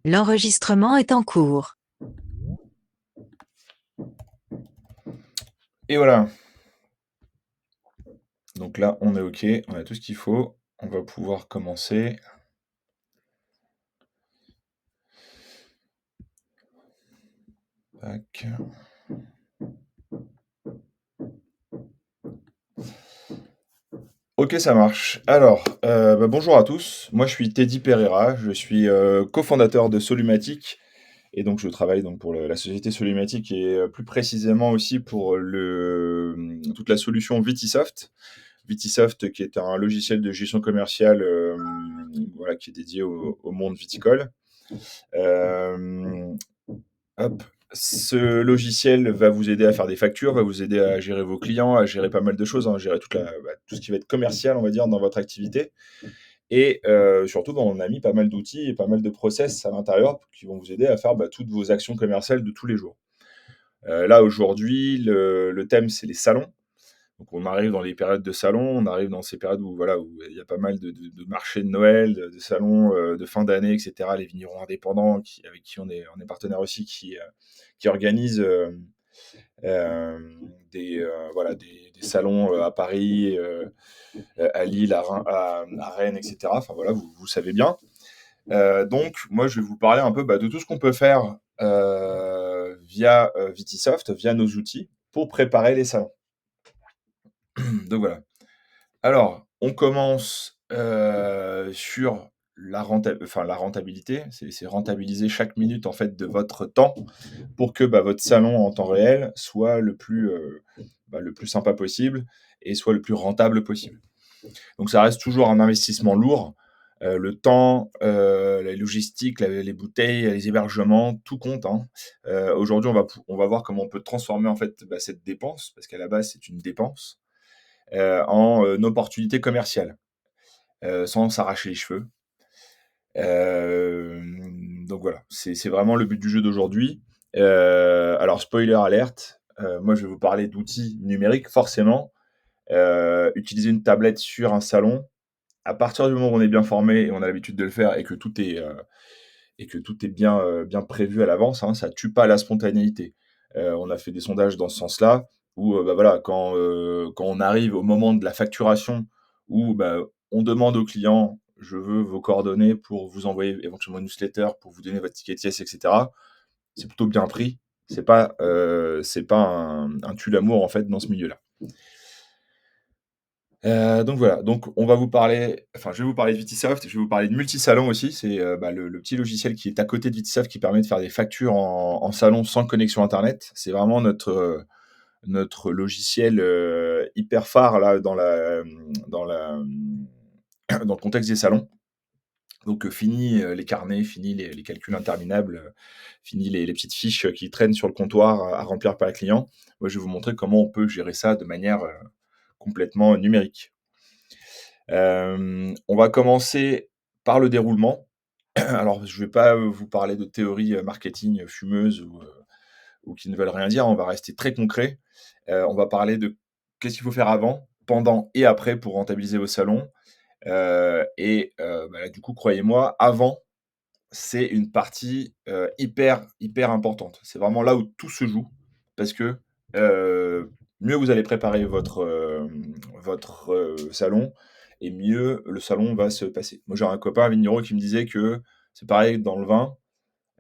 L'enregistrement est en cours. Et voilà. Donc là, on est OK, on a tout ce qu'il faut. On va pouvoir commencer. Tac. OK, ça marche. Alors, bonjour à tous. Moi, je suis Teddy Pereira. Je suis cofondateur de Solumatic. Et donc, je travaille donc, pour la société Solumatic et plus précisément aussi pour toute la solution Vitisoft. Vitisoft, qui est un logiciel de gestion commerciale voilà, qui est dédié au monde viticole. Euh, Hop. Ce logiciel va vous aider à faire des factures, va vous aider à gérer vos clients, à gérer pas mal de choses, hein, gérer tout ce qui va être commercial, on va dire, dans votre activité. Et surtout, on a mis pas mal d'outils et pas mal de process à l'intérieur qui vont vous aider à faire toutes vos actions commerciales de tous les jours. Là, aujourd'hui, le thème, c'est les salons. Donc, on arrive dans les périodes de salon, on arrive dans ces périodes où, voilà, où il y a pas mal de marchés de Noël, de salons de fin d'année, etc. Les vignerons indépendants avec qui on est partenaire aussi, qui organisent voilà, des salons à Paris, à Lille, à Rennes, etc. Enfin voilà, vous savez bien. Donc, moi, je vais vous parler un peu de tout ce qu'on peut faire via Vitisoft, via nos outils, pour préparer les salons. Donc voilà. Alors, on commence sur la rentabilité. C'est rentabiliser chaque minute en fait de votre temps pour que votre salon en temps réel soit le plus sympa possible et soit le plus rentable possible. Donc ça reste toujours un investissement lourd. Le temps, la logistique, les bouteilles, les hébergements, tout compte, hein. Aujourd'hui, on va voir comment on peut transformer en fait cette dépense, parce qu'à la base c'est une dépense, en opportunité commerciale, sans s'arracher les cheveux. Donc voilà, c'est vraiment le but du jeu d'aujourd'hui. Alors spoiler alerte, moi je vais vous parler d'outils numériques, forcément. Utiliser une tablette sur un salon, à partir du moment où on est bien formé et on a l'habitude de le faire et que tout est bien prévu à l'avance, hein, ça tue pas la spontanéité. On a fait des sondages dans ce sens-là, où voilà, quand on arrive au moment de la facturation, où on demande au client, je veux vos coordonnées pour vous envoyer éventuellement une newsletter, pour vous donner votre ticket de caisse, etc. C'est plutôt bien pris. C'est pas un tue-l'amour en fait dans ce milieu-là. Donc voilà, donc on va vous parler, enfin je vais vous parler de Vitisoft, je vais vous parler de Multisalon aussi, c'est le petit logiciel qui est à côté de Vitisoft qui permet de faire des factures en salon sans connexion internet. C'est vraiment notre logiciel hyper phare là dans la, dans le contexte des salons. Donc fini les carnets, fini les calculs interminables, fini les petites fiches qui traînent sur le comptoir à remplir par les clients. Moi je vais vous montrer comment on peut gérer ça de manière complètement numérique. On va commencer par le déroulement. Alors, je ne vais pas vous parler de théories marketing fumeuses ou qui ne veulent rien dire. On va rester très concret. On va parler de qu'est-ce qu'il faut faire avant, pendant et après pour rentabiliser vos salons. Du coup, croyez-moi, avant, c'est une partie hyper importante. C'est vraiment là où tout se joue parce que mieux vous allez préparer votre salon et mieux le salon va se passer. Moi, j'ai un copain vigneron qui me disait que c'est pareil dans le vin.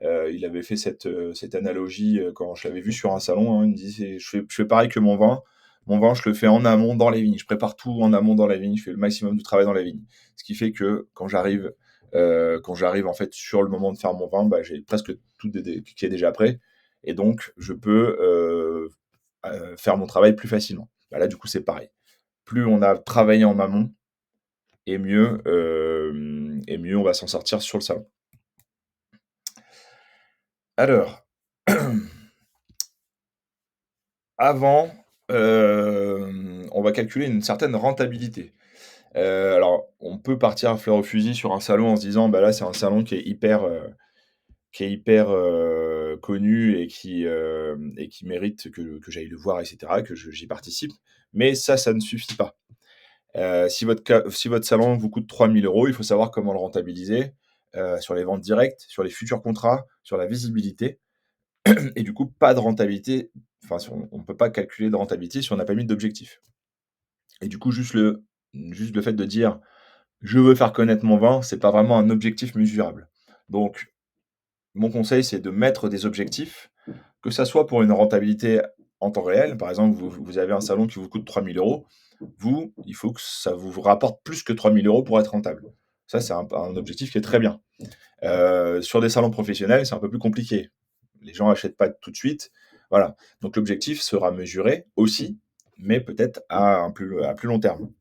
Il avait fait cette analogie quand je l'avais vu sur un salon, hein. Il me disait, je fais pareil que mon vin. Mon vin, je le fais en amont dans les vignes. Je prépare tout en amont dans la vigne. Je fais le maximum du travail dans la vigne. Ce qui fait que quand j'arrive en fait sur le moment de faire mon vin, j'ai presque tout qui est déjà prêt. Et donc, je peux faire mon travail plus facilement. Là, du coup, c'est pareil. Plus on a travaillé en amont, et mieux on va s'en sortir sur le salon. Alors, avant, on va calculer une certaine rentabilité. Alors, on peut partir à fleur au fusil sur un salon en se disant: «Bah, là, c'est un salon qui est hyper, connu et qui mérite que j'aille le voir et cetera, que j'y participe». Mais ça ne suffit pas. Si votre salon vous coûte 3 000 €, il faut savoir comment le rentabiliser. sur les ventes directes, sur les futurs contrats, sur la visibilité et du coup, pas de rentabilité. Enfin, on ne peut pas calculer de rentabilité si on n'a pas mis d'objectif. Et du coup, juste le fait de dire: «Je veux faire connaître mon vin», c'est pas vraiment un objectif mesurable. Donc mon conseil, c'est de mettre des objectifs, que ça soit pour une rentabilité en temps réel. Par exemple, vous avez un salon qui vous coûte 3 000 €. Vous, il faut que ça vous rapporte plus que 3 000 € pour être rentable. Ça, c'est un objectif qui est très bien. Sur des salons professionnels, c'est un peu plus compliqué. Les gens achètent pas tout de suite. Voilà. Donc l'objectif sera mesuré aussi, mais peut-être à plus long terme.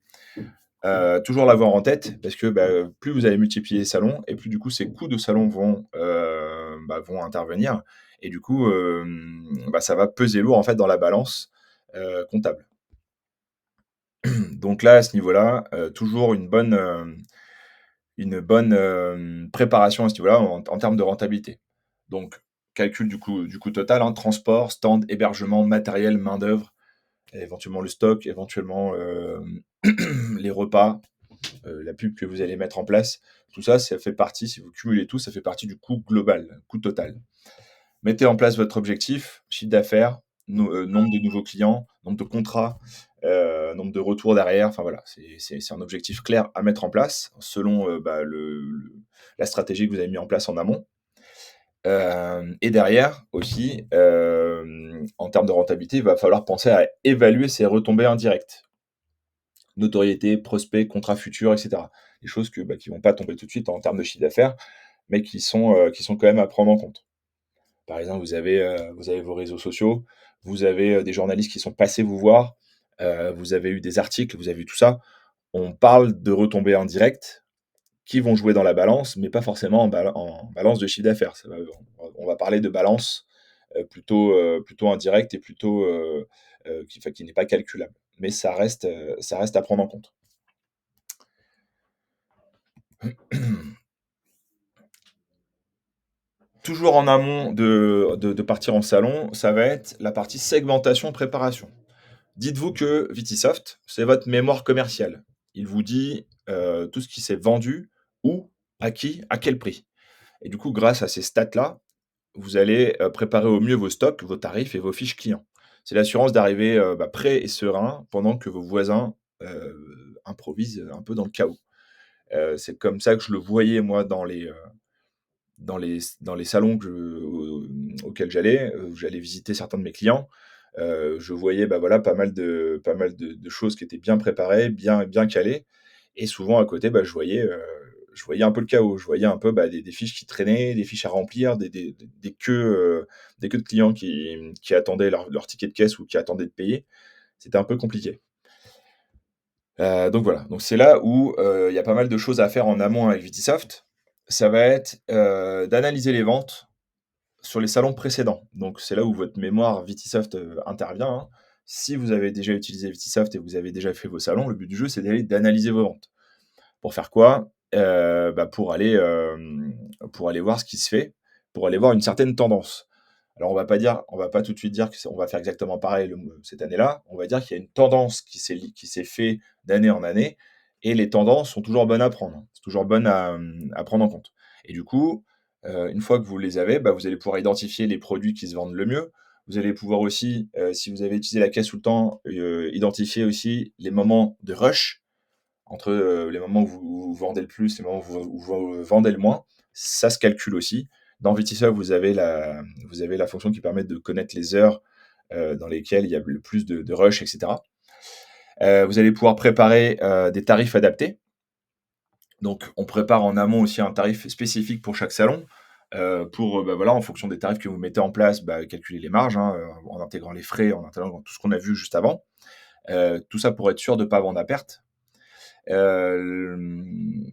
Toujours l'avoir en tête parce que, bah, plus vous allez multiplier les salons et plus du coup ces coûts de salon vont intervenir et du coup, ça va peser lourd en fait dans la balance, comptable. Donc là, à ce niveau-là, toujours une bonne préparation à ce niveau-là en termes de rentabilité. Donc calcul du coût total, hein, transport, stand, hébergement, matériel, main-d'œuvre, éventuellement le stock, éventuellement, les repas, la pub que vous allez mettre en place. Tout ça, ça fait partie, si vous cumulez tout, ça fait partie du coût global, coût total. Mettez en place votre objectif, chiffre d'affaires, nombre de nouveaux clients, nombre de contrats, nombre de retours derrière. Enfin voilà, c'est un objectif clair à mettre en place selon la stratégie que vous avez mis en place en amont. Et derrière aussi, en termes de rentabilité, il va falloir penser à évaluer ses retombées indirectes. Notoriété, prospects, contrats futurs, et cetera. Des choses qui vont pas tomber tout de suite en termes de chiffre d'affaires, mais qui sont quand même à prendre en compte. Par exemple, vous avez vos réseaux sociaux, vous avez, des journalistes qui sont passés vous voir, vous avez eu des articles, vous avez vu tout ça. On parle de retombées indirectes qui vont jouer dans la balance, mais pas forcément en balance de chiffre d'affaires. On va parler de balance, plutôt indirecte et plutôt, qui n'est pas calculable. Mais ça reste à prendre en compte. Toujours en amont de partir en salon, ça va être la partie segmentation, préparation. Dites-vous que Vitisoft, c'est votre mémoire commerciale. Il vous dit, tout ce qui s'est vendu, où, à qui, à quel prix. Et du coup, grâce à ces stats-là, vous allez, préparer au mieux vos stocks, vos tarifs et vos fiches clients. C'est l'assurance d'arriver, prêt et serein pendant que vos voisins, improvisent un peu dans le chaos. C'est comme ça que je le voyais moi dans les salons auxquels j'allais visiter certains de mes clients. Je voyais, bah, voilà, pas mal de choses qui étaient bien préparées, bien bien calées et souvent à côté, bah, je voyais un peu le chaos. Je voyais un peu, bah, des fiches qui traînaient, des fiches à remplir, des queues de clients qui attendaient leur ticket de caisse ou qui attendaient de payer. C'était un peu compliqué. Donc voilà, donc c'est là où, il y a pas mal de choses à faire en amont avec Vitisoft. Ça va être, d'analyser les ventes sur les salons précédents. Donc c'est là où votre mémoire Vitisoft, intervient, hein. Si vous avez déjà utilisé Vitisoft et vous avez déjà fait vos salons, le but du jeu, c'est d'analyser vos ventes. Pour faire quoi? Pour aller voir ce qui se fait, pour aller voir une certaine tendance. Alors on va pas tout de suite dire on va faire exactement pareil cette année-là. On va dire qu'il y a une tendance qui s'est fait d'année en année et les tendances sont toujours bonnes à prendre, hein. C'est toujours bonne à prendre en compte et du coup, une fois que vous les avez, bah, vous allez pouvoir identifier les produits qui se vendent le mieux. Vous allez pouvoir aussi, si vous avez utilisé la caisse tout le temps, identifier aussi les moments de rush entre, les moments où vous vendez le plus, les moments où vous vendez le moins. Ça se calcule aussi. Dans Vitisseur, vous avez la fonction qui permet de connaître les heures, dans lesquelles il y a le plus de rush, et cetera. Vous allez pouvoir préparer, des tarifs adaptés. Donc on prépare en amont aussi un tarif spécifique pour chaque salon, pour, voilà, en fonction des tarifs que vous mettez en place, calculer les marges, hein, en intégrant les frais, en intégrant tout ce qu'on a vu juste avant. Tout ça pour être sûr de ne pas vendre à perte. Hem,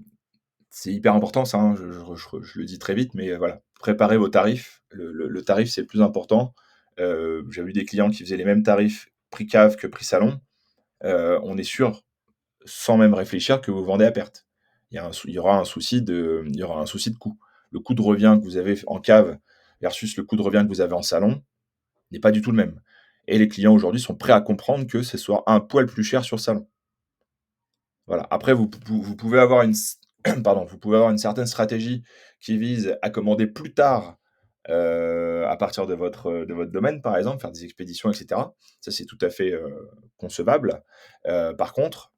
c'est hyper important ça, hein, je le dis très vite, mais voilà, préparez vos tarifs. Le tarif, c'est le plus important. J'ai eu des clients qui faisaient les mêmes tarifs prix cave que prix salon. On est sûr, sans même réfléchir, que vous vendez à perte. Il y aura un souci de coût. Le coût de revient que vous avez en cave versus le coût de revient que vous avez en salon n'est pas du tout le même et les clients aujourd'hui sont prêts à comprendre que ce soit un poil plus cher sur salon. Voilà. Après, vous pouvez avoir pardon, vous pouvez avoir une certaine stratégie qui vise à commander plus tard, à partir de votre domaine, par exemple, faire des expéditions et cetera. Ça, c'est tout à fait, concevable. Par contre,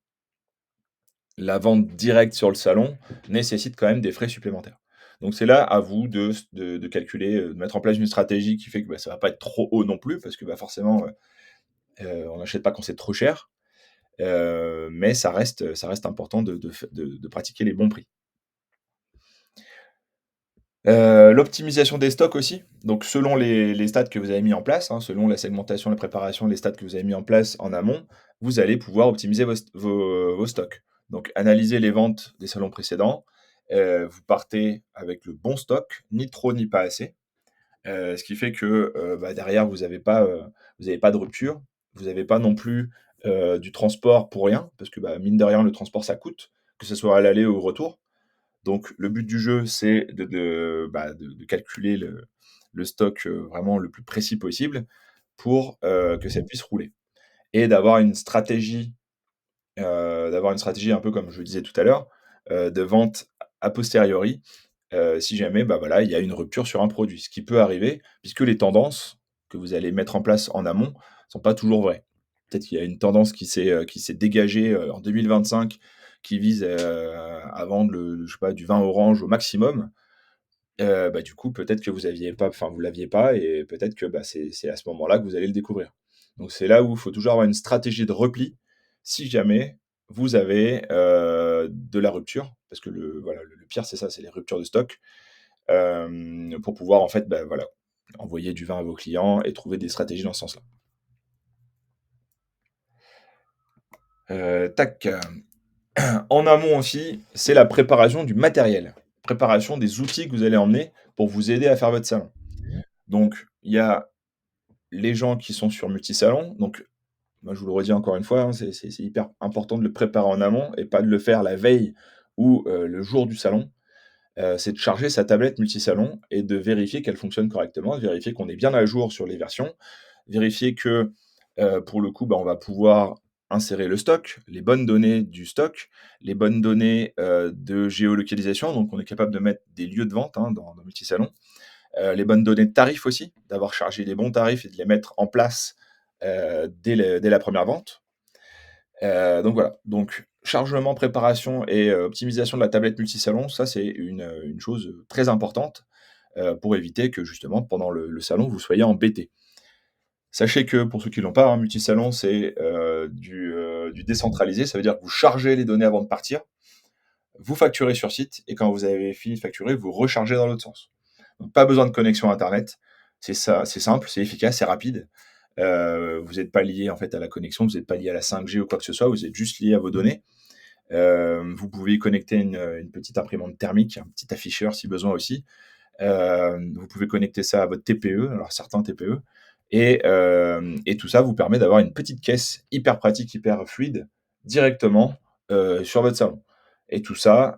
la vente directe sur le salon nécessite quand même des frais supplémentaires. Donc c'est là à vous de calculer, de mettre en place une stratégie qui fait que, bah, ça va pas être trop haut non plus parce que, bah, forcément, on n'achète pas quand c'est trop cher, mais ça reste important de pratiquer les bons prix. L'optimisation des stocks aussi, donc selon les stats que vous avez mis en place, hein, selon la segmentation, la préparation, les stats que vous avez mis en place en amont, vous allez pouvoir optimiser vos stocks. Donc analysez les ventes des salons précédents, vous partez avec le bon stock, ni trop ni pas assez, ce qui fait que, bah, derrière vous avez pas de rupture, vous avez pas non plus, du transport pour rien parce que, bah, mine de rien le transport ça coûte, que ce soit à l'aller ou au retour. Donc le but du jeu, c'est de calculer le stock, vraiment le plus précis possible pour, que ça puisse rouler et d'avoir une stratégie un peu comme je le disais tout à l'heure, de vente a posteriori, si jamais, bah, voilà, il y a une rupture sur un produit. Ce qui peut arriver puisque les tendances que vous allez mettre en place en amont sont pas toujours vraies. Peut-être qu'il y a une tendance qui s'est dégagée, en 2025 qui vise, à vendre je sais pas, du vin orange au maximum. Bah, du coup, peut-être que vous l'aviez pas et peut-être que, bah, c'est à ce moment-là que vous allez le découvrir. Donc c'est là où il faut toujours avoir une stratégie de repli si jamais vous avez, de la rupture. Parce que le pire, c'est ça, c'est les ruptures de stock, pour pouvoir en fait, bah, voilà, envoyer du vin à vos clients et trouver des stratégies dans ce sens-là. Tac, en amont aussi, c'est la préparation du matériel. Préparation des outils que vous allez emmener pour vous aider à faire votre salon. Donc il y a les gens qui sont sur multisalon, donc moi je vous le redis encore une fois, hein, c'est hyper important de le préparer en amont et pas de le faire la veille ou le jour du salon. C'est de charger sa tablette multisalon et de vérifier qu'elle fonctionne correctement, de vérifier qu'on est bien à jour sur les versions, vérifier que, pour le coup, bah, on va pouvoir insérer le stock, les bonnes données du stock, les bonnes données, de géolocalisation, donc on est capable de mettre des lieux de vente, hein, dans multisalon. Les bonnes données de tarifs aussi, d'avoir chargé les bons tarifs et de les mettre en place, dès la première vente. Donc voilà, donc chargement, préparation et optimisation de la tablette multisalon, ça c'est une chose, très importante, pour éviter que justement pendant le salon, vous soyez embêtés. Sachez que pour ceux qui l'ont pas, hein, multisalon, c'est, du décentralisé. Ça veut dire que vous chargez les données avant de partir, vous facturez sur site et quand vous avez fini de facturer, vous rechargez dans l'autre sens. Donc pas besoin de connexion internet. C'est simple, c'est efficace, c'est rapide. Vous n'êtes pas lié en fait à la connexion, vous n'êtes pas lié à la 5G ou quoi que ce soit, vous êtes juste lié à vos données. Vous pouvez y connecter une petite imprimante thermique, un petit afficheur si besoin aussi. Vous pouvez connecter ça à votre TPE, alors certains TPE, et tout ça vous permet d'avoir une petite caisse hyper pratique, hyper fluide, directement sur votre salon. Et tout ça,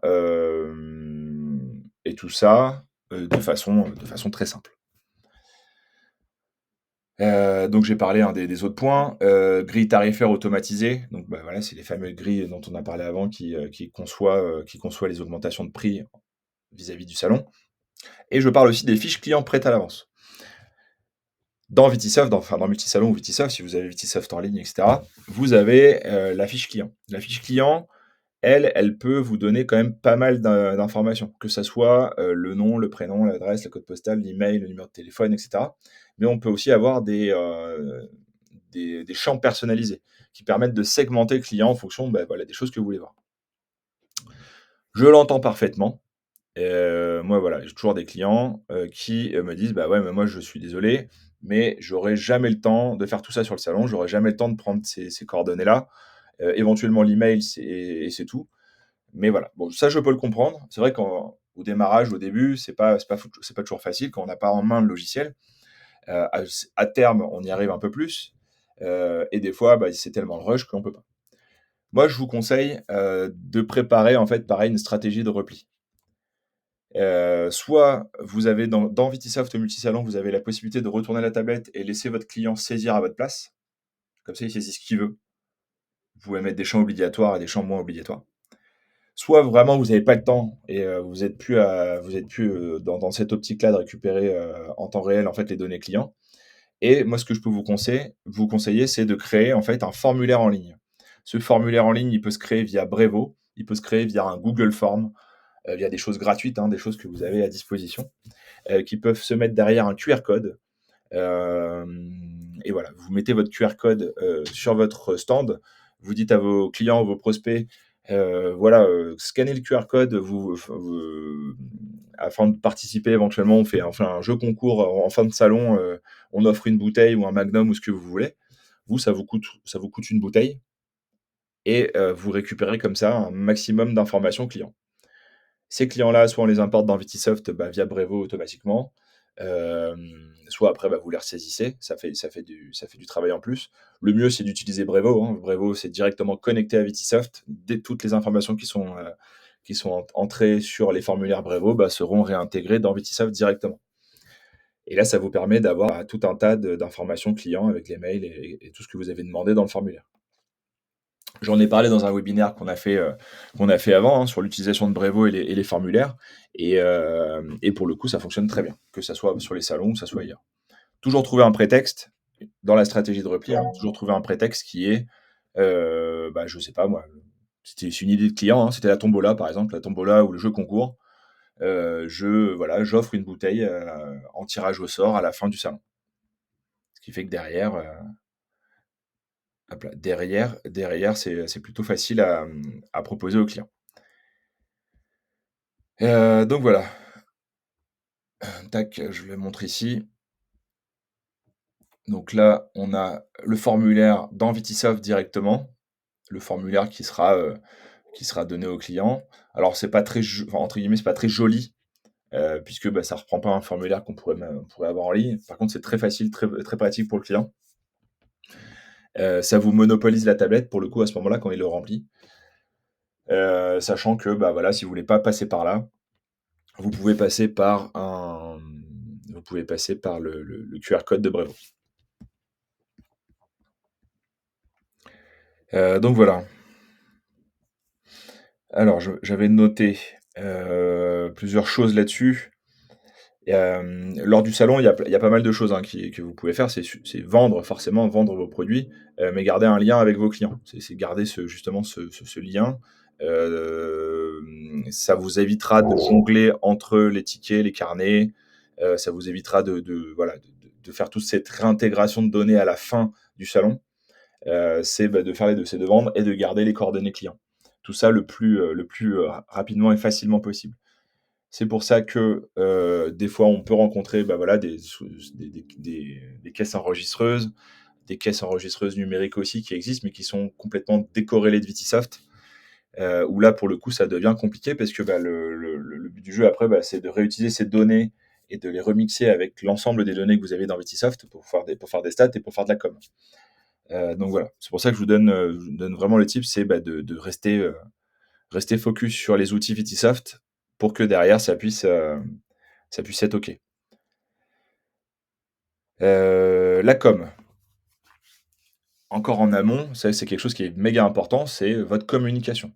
de façon très simple. Donc j'ai parlé, hein, des autres points, grille tarifaire automatisée, donc bah, voilà, c'est les fameuses grilles dont on a parlé avant qui conçoit les augmentations de prix vis-à-vis du salon. Et je parle aussi des fiches clients prêtes à l'avance. Dans Vitisoft, dans Multisalon ou Vitisoft, si vous avez Vitisoft en ligne et cetera, vous avez, la fiche client. La fiche client, elle peut vous donner quand même pas mal d'informations, que ça soit, le nom, le prénom, l'adresse, le code postal, l'email, le numéro de téléphone et cetera. Mais on peut aussi avoir des champs personnalisés qui permettent de segmenter le client en fonction, bah, voilà, des choses que vous voulez voir. Je l'entends parfaitement. Moi, voilà, j'ai toujours des clients, qui, me disent: «Bah, ouais, mais moi, je suis désolé, mais j'aurai jamais le temps de faire tout ça sur le salon. J'aurai jamais le temps de prendre ces coordonnées-là. Éventuellement l'email, c'est tout». Mais voilà, bon, ça, je peux le comprendre. C'est vrai qu'au démarrage, au début, c'est pas toujours facile quand on n'a pas en main le logiciel. À terme, on y arrive un peu plus, et des fois, bah, c'est tellement le rush qu'on peut pas. Moi, je vous conseille, de préparer, en fait, pareil, une stratégie de repli. Soit vous avez dans Vitisoft Multisalon, vous avez la possibilité de retourner la tablette et laisser votre client saisir à votre place. Comme ça, il saisit ce qu'il veut. Vous pouvez mettre des champs obligatoires et des champs moins obligatoires. Soit vraiment vous avez pas le temps et vous êtes plus, dans cette optique-là de récupérer, en temps réel, en fait, les données clients. Et moi, ce que je peux vous conseiller, c'est de créer, en fait, un formulaire en ligne. Ce formulaire en ligne, il peut se créer via Brevo, il peut se créer via un Google Form, via des choses gratuites, hein, des choses que vous avez à disposition, qui peuvent se mettre derrière un QR code. Et voilà, vous mettez votre QR code sur votre stand, vous dites à vos clients, vos prospects, voilà, scannez le QR code, afin de participer éventuellement, on fait un jeu concours en fin de salon, on offre une bouteille ou un magnum ou ce que vous voulez. Vous, ça vous coûte une bouteille et vous récupérez comme ça un maximum d'informations clients. Ces clients-là, soit on les importe dans Vitisoft, bah, via Brevo automatiquement, soit après, bah, vous les ressaisissez, ça fait du travail en plus. Le mieux, c'est d'utiliser Brevo, hein. Brevo, c'est directement connecté à Vitisoft. Dès toutes les informations qui sont entrées sur les formulaires Brevo, bah, seront réintégrées dans Vitisoft directement. Et là, ça vous permet d'avoir, bah, tout un tas d'informations clients avec les mails et tout ce que vous avez demandé dans le formulaire. J'en ai parlé dans un webinaire qu'on a fait avant, hein, sur l'utilisation de Brevo et les formulaires. Et pour le coup, ça fonctionne très bien, que ça soit sur les salons ou que ça soit ailleurs. Toujours trouver un prétexte dans la stratégie de repli, hein, toujours trouver un prétexte qui est, bah, je sais pas moi, c'est une idée de client, hein, c'était la tombola par exemple, la tombola ou le jeu concours. Voilà, j'offre une bouteille en tirage au sort à la fin du salon. Ce qui fait que derrière, hop là, derrière c'est plutôt facile à proposer aux clients. Donc voilà, tac, je le montre ici. Donc là, on a le formulaire dans Vitisoft directement, le formulaire qui sera donné au client. Alors c'est pas très enfin, entre guillemets, c'est pas très joli, puisque, bah, ça reprend pas un formulaire on pourrait avoir en ligne. Par contre, c'est très facile, très pratique pour le client. Ça vous monopolise la tablette pour le coup à ce moment-là quand il le remplit. Sachant que, bah, voilà, si vous voulez pas passer par là, vous pouvez passer par le QR code de Brevo. Donc voilà. Alors j'avais noté, plusieurs choses là-dessus. Lors du salon, il y a pas mal de choses, hein, que vous pouvez faire. C'est vendre, forcément, vendre vos produits, mais garder un lien avec vos clients. C'est garder justement ce lien. Ça vous évitera de jongler entre les tickets, les carnets. Ça vous évitera voilà, de faire toute cette réintégration de données à la fin du salon. C'est, bah, de faire les 2, c'est de vendre et de garder les coordonnées clients. Tout ça le plus rapidement et facilement possible. C'est pour ça que, des fois, on peut rencontrer, bah, voilà, des caisses enregistreuses numériques aussi qui existent, mais qui sont complètement décorrélées de Vitisoft, où là, pour le coup, ça devient compliqué parce que, bah, le but du jeu après, bah, c'est de réutiliser ces données et de les remixer avec l'ensemble des données que vous avez dans Vitisoft pour faire des stats et pour faire de la com. Donc voilà, c'est pour ça que je vous donne vraiment le tip, c'est, bah, de rester focus sur les outils Vitisoft pour que derrière ça puisse être OK. La com, encore en amont, ça c'est quelque chose qui est méga important, c'est votre communication.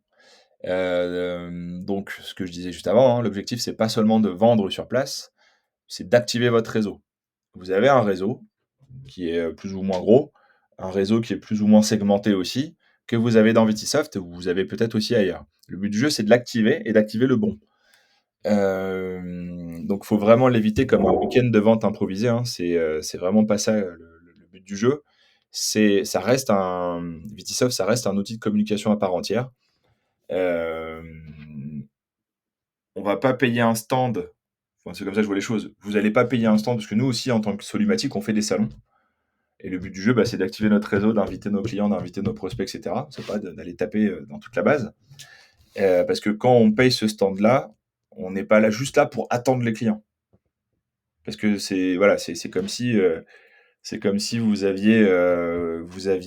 Donc ce que je disais juste avant, hein, l'objectif c'est pas seulement de vendre sur place, c'est d'activer votre réseau. Vous avez un réseau qui est plus ou moins gros, un réseau qui est plus ou moins segmenté aussi, que vous avez dans Vitisoft, vous avez peut-être aussi ailleurs. Le but du jeu, c'est de l'activer et d'activer le bon. Donc faut vraiment l'éviter comme un week-end de vente improvisé, hein. C'est vraiment pas ça, le but du jeu. Ça reste Vitisoft, ça reste un outil de communication à part entière. Hem, on va pas payer un stand, enfin, c'est comme ça que je vois les choses. Vous allez pas payer un stand parce que nous aussi, en tant que Solumatic, on fait des salons et le but du jeu, bah, c'est d'activer notre réseau, d'inviter nos clients, d'inviter nos prospects et cetera. C'est pas d'aller taper, dans toute la base. Parce que quand on paye ce stand-là, on n'est pas là juste là pour attendre les clients. Parce que c'est voilà, c'est comme si vous aviez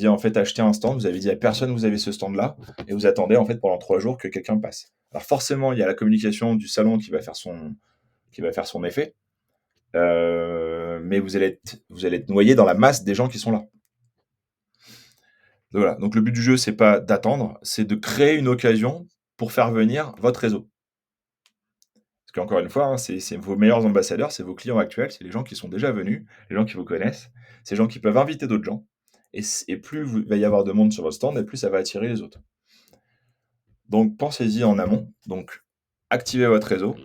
en fait acheté un stand, vous avez dit à personne vous avez ce stand-là, et vous attendez en fait pendant 3 jours que quelqu'un passe. Alors forcément, il y a la communication du salon qui va faire son effet, mais vous allez être noyé dans la masse des gens qui sont là. Donc voilà, donc le but du jeu, c'est pas d'attendre, c'est de créer une occasion pour faire venir votre réseau. Parce qu'encore une fois, hein, c'est vos meilleurs ambassadeurs, c'est vos clients actuels, c'est les gens qui sont déjà venus, les gens qui vous connaissent, ces gens qui peuvent inviter d'autres gens. Et plus il va y avoir de monde sur votre stand, et plus ça va attirer les autres. Donc pensez-y en amont. Donc activez votre réseau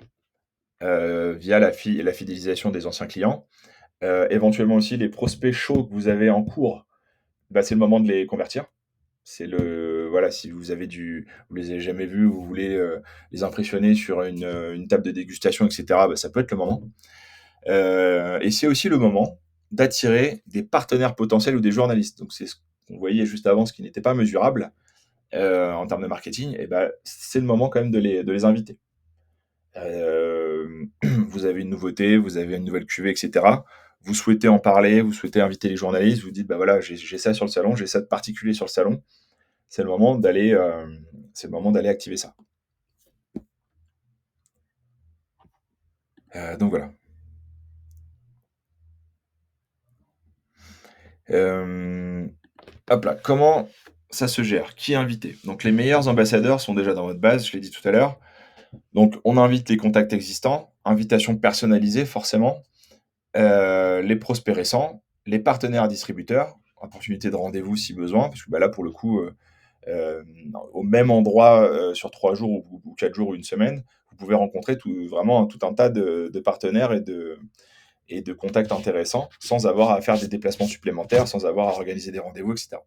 via la fidélisation des anciens clients. Éventuellement aussi les prospects chauds que vous avez en cours, bah, c'est le moment de les convertir. Voilà, si vous les avez jamais vus, vous voulez les impressionner sur une table de dégustation, etc., bah, ça peut être le moment. Et c'est aussi le moment d'attirer des partenaires potentiels ou des journalistes. Donc c'est ce qu'on voyait juste avant, ce qui n'était pas mesurable en termes de marketing, et ben c'est le moment quand même de les inviter. Vous avez une nouveauté, vous avez une nouvelle cuvée, etc. Vous souhaitez en parler, vous souhaitez inviter les journalistes, vous dites bah voilà, j'ai ça sur le salon, j'ai ça de particulier sur le salon. C'est le moment d'aller activer ça. Donc voilà. Hop là, comment ça se gère? Qui est invité? Donc les meilleurs ambassadeurs sont déjà dans votre base, je l'ai dit tout à l'heure. Donc on invite les contacts existants, invitation personnalisée forcément, les prospects récents, les partenaires distributeurs, opportunité de rendez-vous si besoin, parce que bah, là pour le coup, euh, au même endroit sur 3 jours ou 4 jours ou une semaine, vous pouvez rencontrer vraiment tout un tas de partenaires et de contacts intéressants sans avoir à faire des déplacements supplémentaires, sans avoir à organiser des rendez-vous, etc.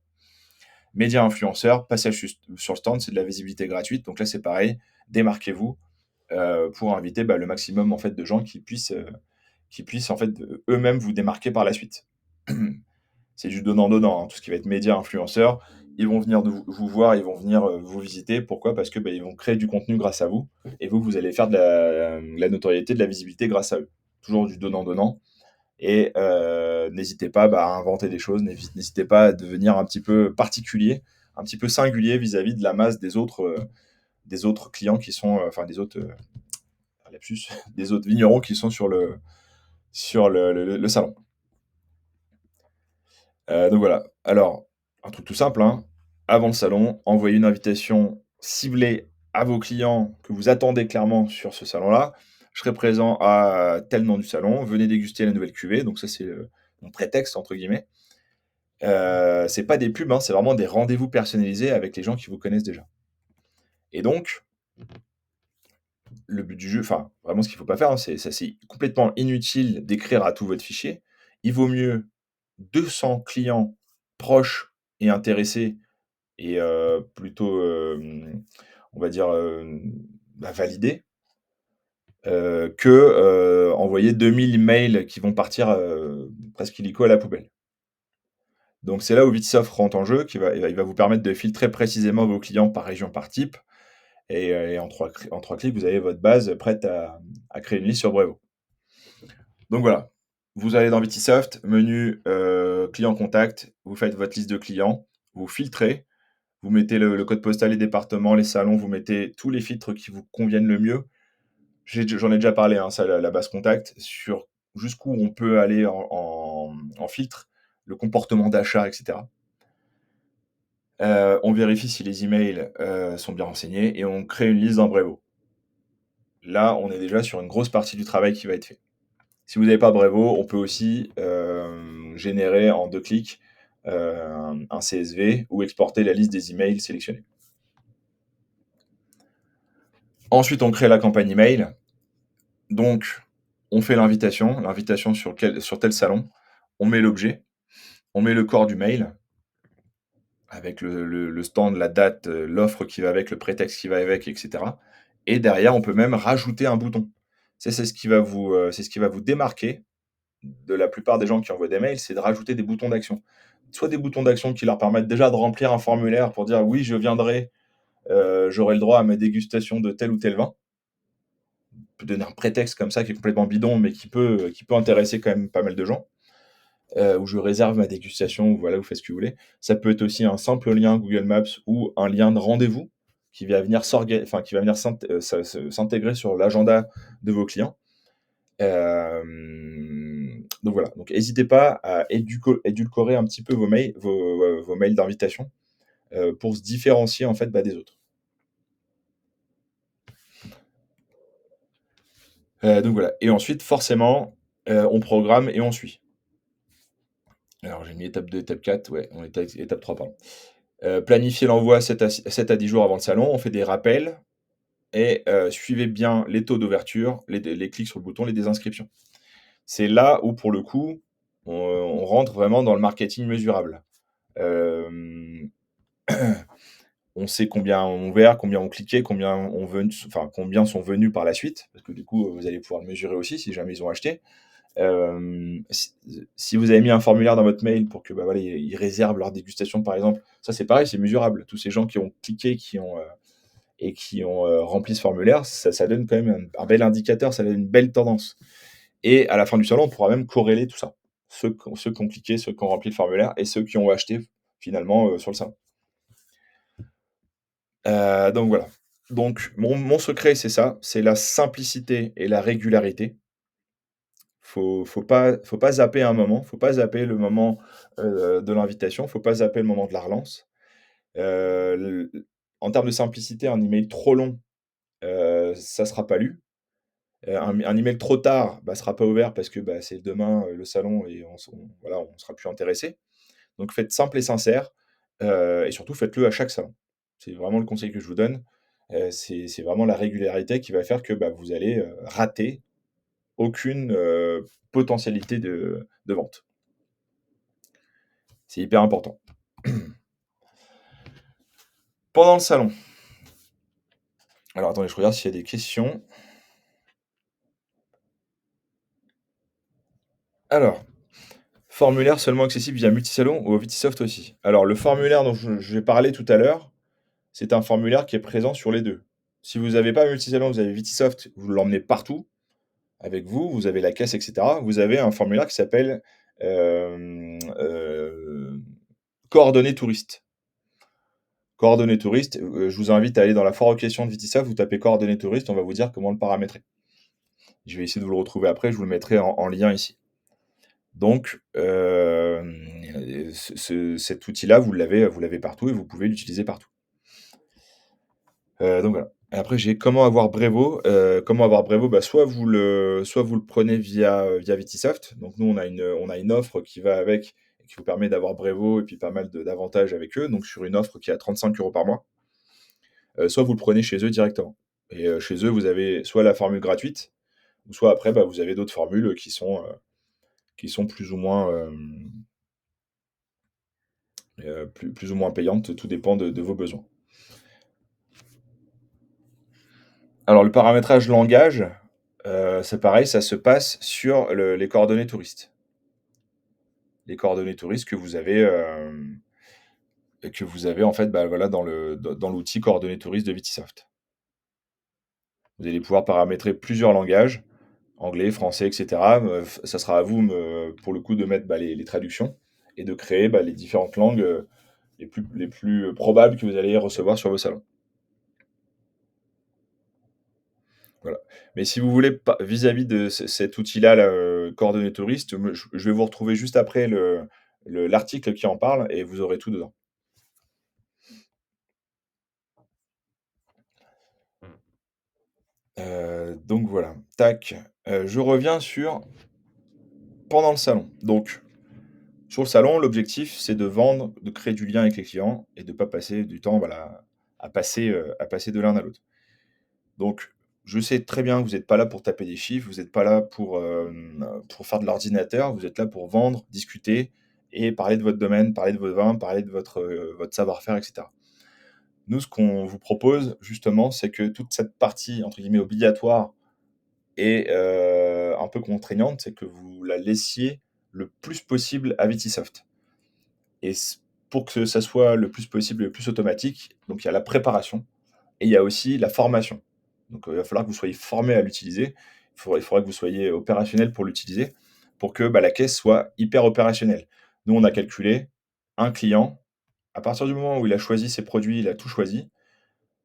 Médias influenceurs, passage sur le stand, c'est de la visibilité gratuite. Donc là, c'est pareil, démarquez-vous pour inviter le maximum en fait, de gens qui puissent en fait, eux-mêmes vous démarquer par la suite. C'est du donnant-donnant, hein, tout ce qui va être médias influenceurs. Ils vont venir vous voir, ils vont venir vous visiter. Pourquoi? Parce que ils vont créer du contenu grâce à vous. Et vous allez faire de la notoriété, de la visibilité grâce à eux. Toujours du donnant-donnant. Et n'hésitez pas à inventer des choses, n'hésitez pas à devenir un petit peu particulier, un petit peu singulier vis-à-vis de la masse des autres clients qui sont, enfin des autres, lapsus, des autres vignerons qui sont sur le salon. Donc voilà. Alors, un truc tout simple, hein. Avant le salon, envoyez une invitation ciblée à vos clients que vous attendez clairement sur ce salon-là. Je serai présent à tel nom du salon, venez déguster la nouvelle cuvée. Donc ça, c'est mon prétexte, entre guillemets. C'est pas des pubs, hein, c'est vraiment des rendez-vous personnalisés avec les gens qui vous connaissent déjà. Et donc, le but du jeu, enfin, vraiment ce qu'il faut pas faire, hein, c'est complètement inutile d'écrire à tout votre fichier. Il vaut mieux 200 clients proches et intéressés et plutôt, on va dire, validés, que envoyer 2000 mails qui vont partir presque illico à la poubelle. Donc c'est là où Vitsoft rentre en jeu, il va vous permettre de filtrer précisément vos clients par région, par type, et en 3 clics, vous avez votre base prête à créer une liste sur Brevo. Donc voilà, vous allez dans Vitisoft, menu client contact, vous faites votre liste de clients, vous filtrez, vous mettez le code postal, les départements, les salons, vous mettez tous les filtres qui vous conviennent le mieux. J'en ai déjà parlé, hein, ça, la base contact, sur jusqu'où on peut aller en filtre, le comportement d'achat, etc. On vérifie si les emails sont bien renseignés et on crée une liste dans Brevo. Là, on est déjà sur une grosse partie du travail qui va être fait. Si vous n'avez pas Brevo, on peut aussi générer en 2 clics un CSV ou exporter la liste des emails sélectionnés. Ensuite, on crée la campagne email. Donc, on fait l'invitation sur tel salon. On met l'objet, on met le corps du mail avec le stand, la date, l'offre qui va avec, le prétexte qui va avec, etc. Et derrière, on peut même rajouter un bouton. C'est ce qui va vous démarquer de la plupart des gens qui envoient des mails, c'est de rajouter des boutons d'action. Soit des boutons d'action qui leur permettent déjà de remplir un formulaire pour dire oui, je viendrai, j'aurai le droit à ma dégustation de tel ou tel vin. On peut donner un prétexte comme ça qui est complètement bidon, mais qui peut intéresser quand même pas mal de gens. Où je réserve ma dégustation, ou voilà, vous faites ce que vous voulez. Ça peut être aussi un simple lien Google Maps ou un lien de rendez-vous qui va venir s'intégrer sur l'agenda de vos clients. Donc voilà, donc n'hésitez pas à édulcorer un petit peu vos mails d'invitation pour se différencier en fait des autres. Donc voilà et ensuite forcément, on programme et on suit. Alors j'ai mis étape 2, étape 4, ouais, on est à étape 3 pardon. Planifier l'envoi 7 à 10 jours avant le salon, on fait des rappels et suivez bien les taux d'ouverture, les clics sur le bouton, les désinscriptions. C'est là où pour le coup, on rentre vraiment dans le marketing mesurable. Hem, on sait combien ont ouvert, combien ont cliqué, combien sont venus par la suite, parce que du coup, vous allez pouvoir le mesurer aussi si jamais ils ont acheté. Si vous avez mis un formulaire dans votre mail pour que, bah, voilà, ils réservent leur dégustation par exemple, ça c'est pareil, c'est mesurable. Tous ces gens qui ont cliqué, qui ont, rempli ce formulaire, ça donne quand même un bel indicateur, ça donne une belle tendance et à la fin du salon, on pourra même corréler tout ça. Ceux qui ont cliqué, ceux qui ont rempli le formulaire et ceux qui ont acheté finalement, sur le salon. Donc voilà. Donc mon secret, c'est ça, c'est la simplicité et la régularité. Faut pas zapper un moment, faut pas zapper le moment, de l'invitation, faut pas zapper le moment de la relance. Le En termes de simplicité, un email trop long, ça sera pas lu. Un email trop tard, bah, sera pas ouvert parce que, bah, c'est demain, le salon et voilà, on sera plus intéressé. Donc faites simple et sincère, et surtout faites-le à chaque salon. C'est vraiment le conseil que je vous donne. C'est vraiment la régularité qui va faire que, bah, vous allez, rater aucune, potentialité de vente. C'est hyper important. Pendant le salon, alors attendez, je regarde s'il y a des questions. Alors, formulaire seulement accessible via Multisalon ou Vitisoft aussi? Alors le formulaire dont je vais parler tout à l'heure, c'est un formulaire qui est présent sur les 2. Si vous avez pas Multisalon, vous avez Vitisoft, vous l'emmenez partout avec vous, vous avez la caisse et cetera. Vous avez un formulaire qui s'appelle, hem, coordonnées touristes. Coordonnées touristes, je vous invite à aller dans la foire aux questions de Vitisoft, vous tapez coordonnées touristes, on va vous dire comment le paramétrer. Je vais essayer de vous le retrouver après, je vous le mettrai en lien ici. Donc, cet outil-là, vous l'avez partout et vous pouvez l'utiliser partout. Donc voilà. Et après j'ai comment avoir Brevo. Comment avoir Brevo? Bah, soit vous le prenez via Vitisoft. Donc nous on a une offre qui va avec et qui vous permet d'avoir Brevo et puis pas mal d'avantages avec eux, donc sur une offre qui est à 35 € par mois. Soit vous le prenez chez eux directement et chez eux, vous avez soit la formule gratuite ou soit après, bah, vous avez d'autres formules, qui sont plus ou moins payantes, tout dépend de vos besoins. Alors le paramétrage langage, c'est pareil, ça se passe sur les coordonnées touristes. Les coordonnées touristes que vous avez en fait, bah, voilà, dans l'outil coordonnées touristes de Vitisoft. Vous allez pouvoir paramétrer plusieurs langages, anglais, français et cetera. Ça sera à vous, pour le coup, de mettre, bah, les traductions et de créer, bah, les différentes langues, les plus probables que vous allez recevoir sur vos salons. Voilà. Mais si vous voulez pas vis-à-vis de cet outil-là, là, coordonnées touristes, me je vais vous retrouver juste après l'article qui en parle et vous aurez tout dedans. Donc voilà, tac, je reviens sur pendant le salon. Donc sur le salon, l'objectif, c'est de vendre, de créer du lien avec les clients et de pas passer du temps, voilà, à passer de l'un à l'autre. Donc, je sais très bien que vous n'êtes pas là pour taper des chiffres, vous n'êtes pas là pour faire de l'ordinateur, vous êtes là pour vendre, discuter et parler de votre domaine, parler de votre vin, parler de votre savoir-faire et cetera. Nous, ce qu'on vous propose justement, c'est que toute cette partie entre guillemets «obligatoire» et un peu contraignante, c'est que vous la laissiez le plus possible à Vitisoft. Et pour que ça soit le plus possible, le plus automatique, donc il y a la préparation et il y a aussi la formation. Donc il va falloir que vous soyez formé à l'utiliser. Il faudra que vous soyez opérationnel pour l'utiliser, pour que, bah, la caisse soit hyper opérationnelle. Nous, on a calculé, un client, à partir du moment où il a choisi ses produits, il a tout choisi,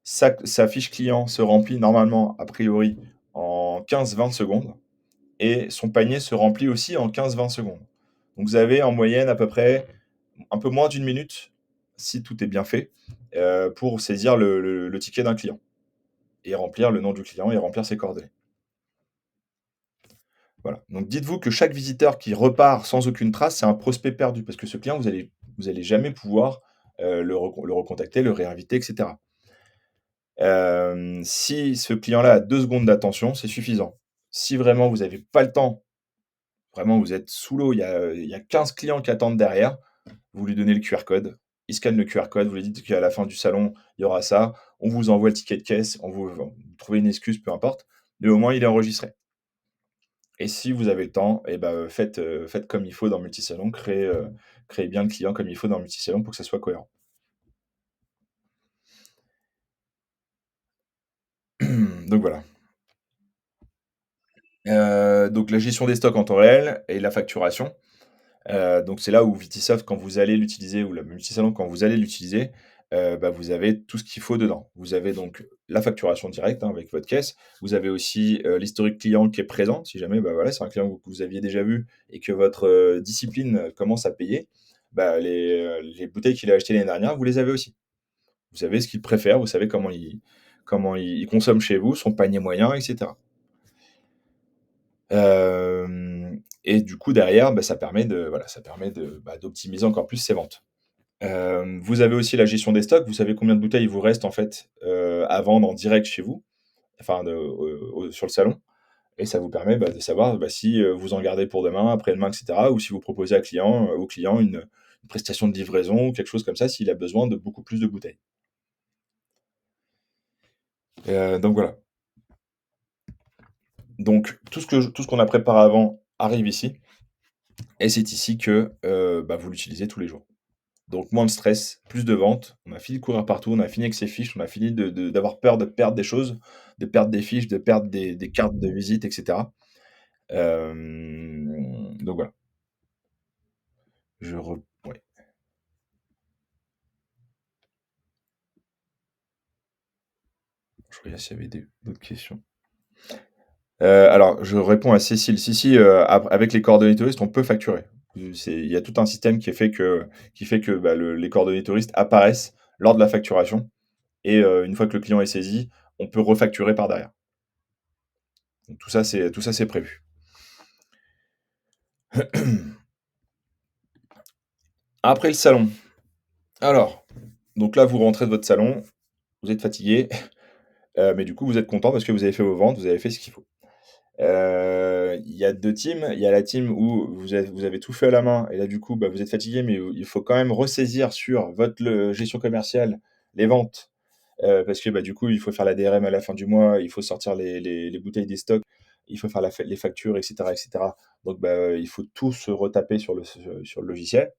sa fiche client se remplit normalement, a priori, en 15-20 secondes et son panier se remplit aussi en 15-20 secondes. Donc vous avez en moyenne à peu près un peu moins d'une minute, si tout est bien fait, pour saisir le ticket d'un client et remplir le nom du client et remplir ses coordonnées. Voilà. Donc dites-vous que chaque visiteur qui repart sans aucune trace, c'est un prospect perdu parce que ce client, vous allez jamais pouvoir, le recontacter, le réinviter et cetera. Si ce client-là a 2 secondes d'attention, c'est suffisant. Si vraiment vous avez pas le temps, vraiment vous êtes sous l'eau, il y a 15 clients qui attendent derrière, vous lui donnez le QR code, il scanne le QR code, vous lui dites qu'à la fin du salon, il y aura ça, on vous envoie le ticket de caisse, vous trouvez une excuse, peu importe, mais au moins il est enregistré. Et si vous avez le temps, et ben, faites comme il faut dans Multisalon, créez bien le client comme il faut dans Multisalon pour que ça soit cohérent. Donc voilà. Donc la gestion des stocks en temps réel et la facturation. Donc c'est là où Vitisoft, quand vous allez l'utiliser ou la Multisalon, quand vous allez l'utiliser, bah, vous avez tout ce qu'il faut dedans. Vous avez donc la facturation directe, hein, avec votre caisse. Vous avez aussi, l'historique client qui est présent. Si jamais, bah, voilà, c'est un client que vous aviez déjà vu et que votre, discipline, commence à payer, bah, les bouteilles qu'il a achetées l'année dernière, vous les avez aussi. Vous savez ce qu'il préfère, vous savez comment il consomme chez vous, son panier moyen et cetera. Et du coup derrière, bah, ça permet d'optimiser encore plus ses ventes. Vous avez aussi la gestion des stocks. Vous savez combien de bouteilles il vous reste en fait, à vendre en direct chez vous, enfin sur le salon et ça vous permet, bah, de savoir, bah, si, vous en gardez pour demain, après-demain et cetera ou si vous proposez au client une prestation de livraison ou quelque chose comme ça s'il a besoin de beaucoup plus de bouteilles. Donc voilà. Donc tout ce qu'on a préparé avant arrive ici et c'est ici que, bah, vous l'utilisez tous les jours. Donc moins de stress, plus de ventes. On a fini de courir partout, on a fini avec ses fiches, on a fini d'avoir peur de perdre des choses, de perdre des fiches, de perdre des cartes de visite et cetera. Donc voilà, ouais, je regarde s'il y avait d'autres questions. Alors je réponds à Cécile. Si, avec les coordonnées touristes, on peut facturer. Il y a tout un système qui fait que, bah, les coordonnées touristes apparaissent lors de la facturation et une fois que le client est saisi, on peut refacturer par derrière. Donc tout ça c'est prévu. Après le salon, alors, donc là, vous rentrez de votre salon, vous êtes fatigué, mais du coup, vous êtes content parce que vous avez fait vos ventes, vous avez fait ce qu'il faut. Il y a 2 teams. Il y a la team où vous avez tout fait à la main et là, du coup, bah, vous êtes fatigué, mais il faut quand même ressaisir sur votre gestion commerciale, les ventes, parce que, bah, du coup, il faut faire la DRM à la fin du mois, il faut sortir les bouteilles des stocks, il faut faire les factures et cetera et cetera. Donc, bah, il faut tout se retaper sur le logiciel.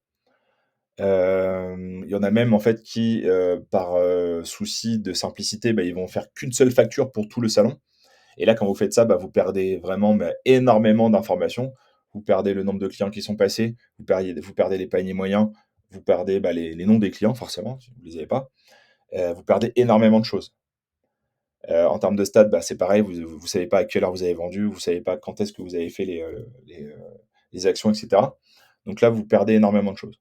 Il y en a même en fait qui, par, souci de simplicité, bah, ils vont faire qu'une seule facture pour tout le salon et là, quand vous faites ça, bah, vous perdez vraiment, bah, énormément d'informations. Vous perdez le nombre de clients qui sont passés, vous perdez les paniers moyens, vous perdez, bah, les noms des clients forcément, si vous ne les avez pas. Vous perdez énormément de choses. En termes de stats, bah, c'est pareil, vous savez pas à quelle heure vous avez vendu, vous savez pas quand est-ce que vous avez fait les actions et cetera. Donc là, vous perdez énormément de choses.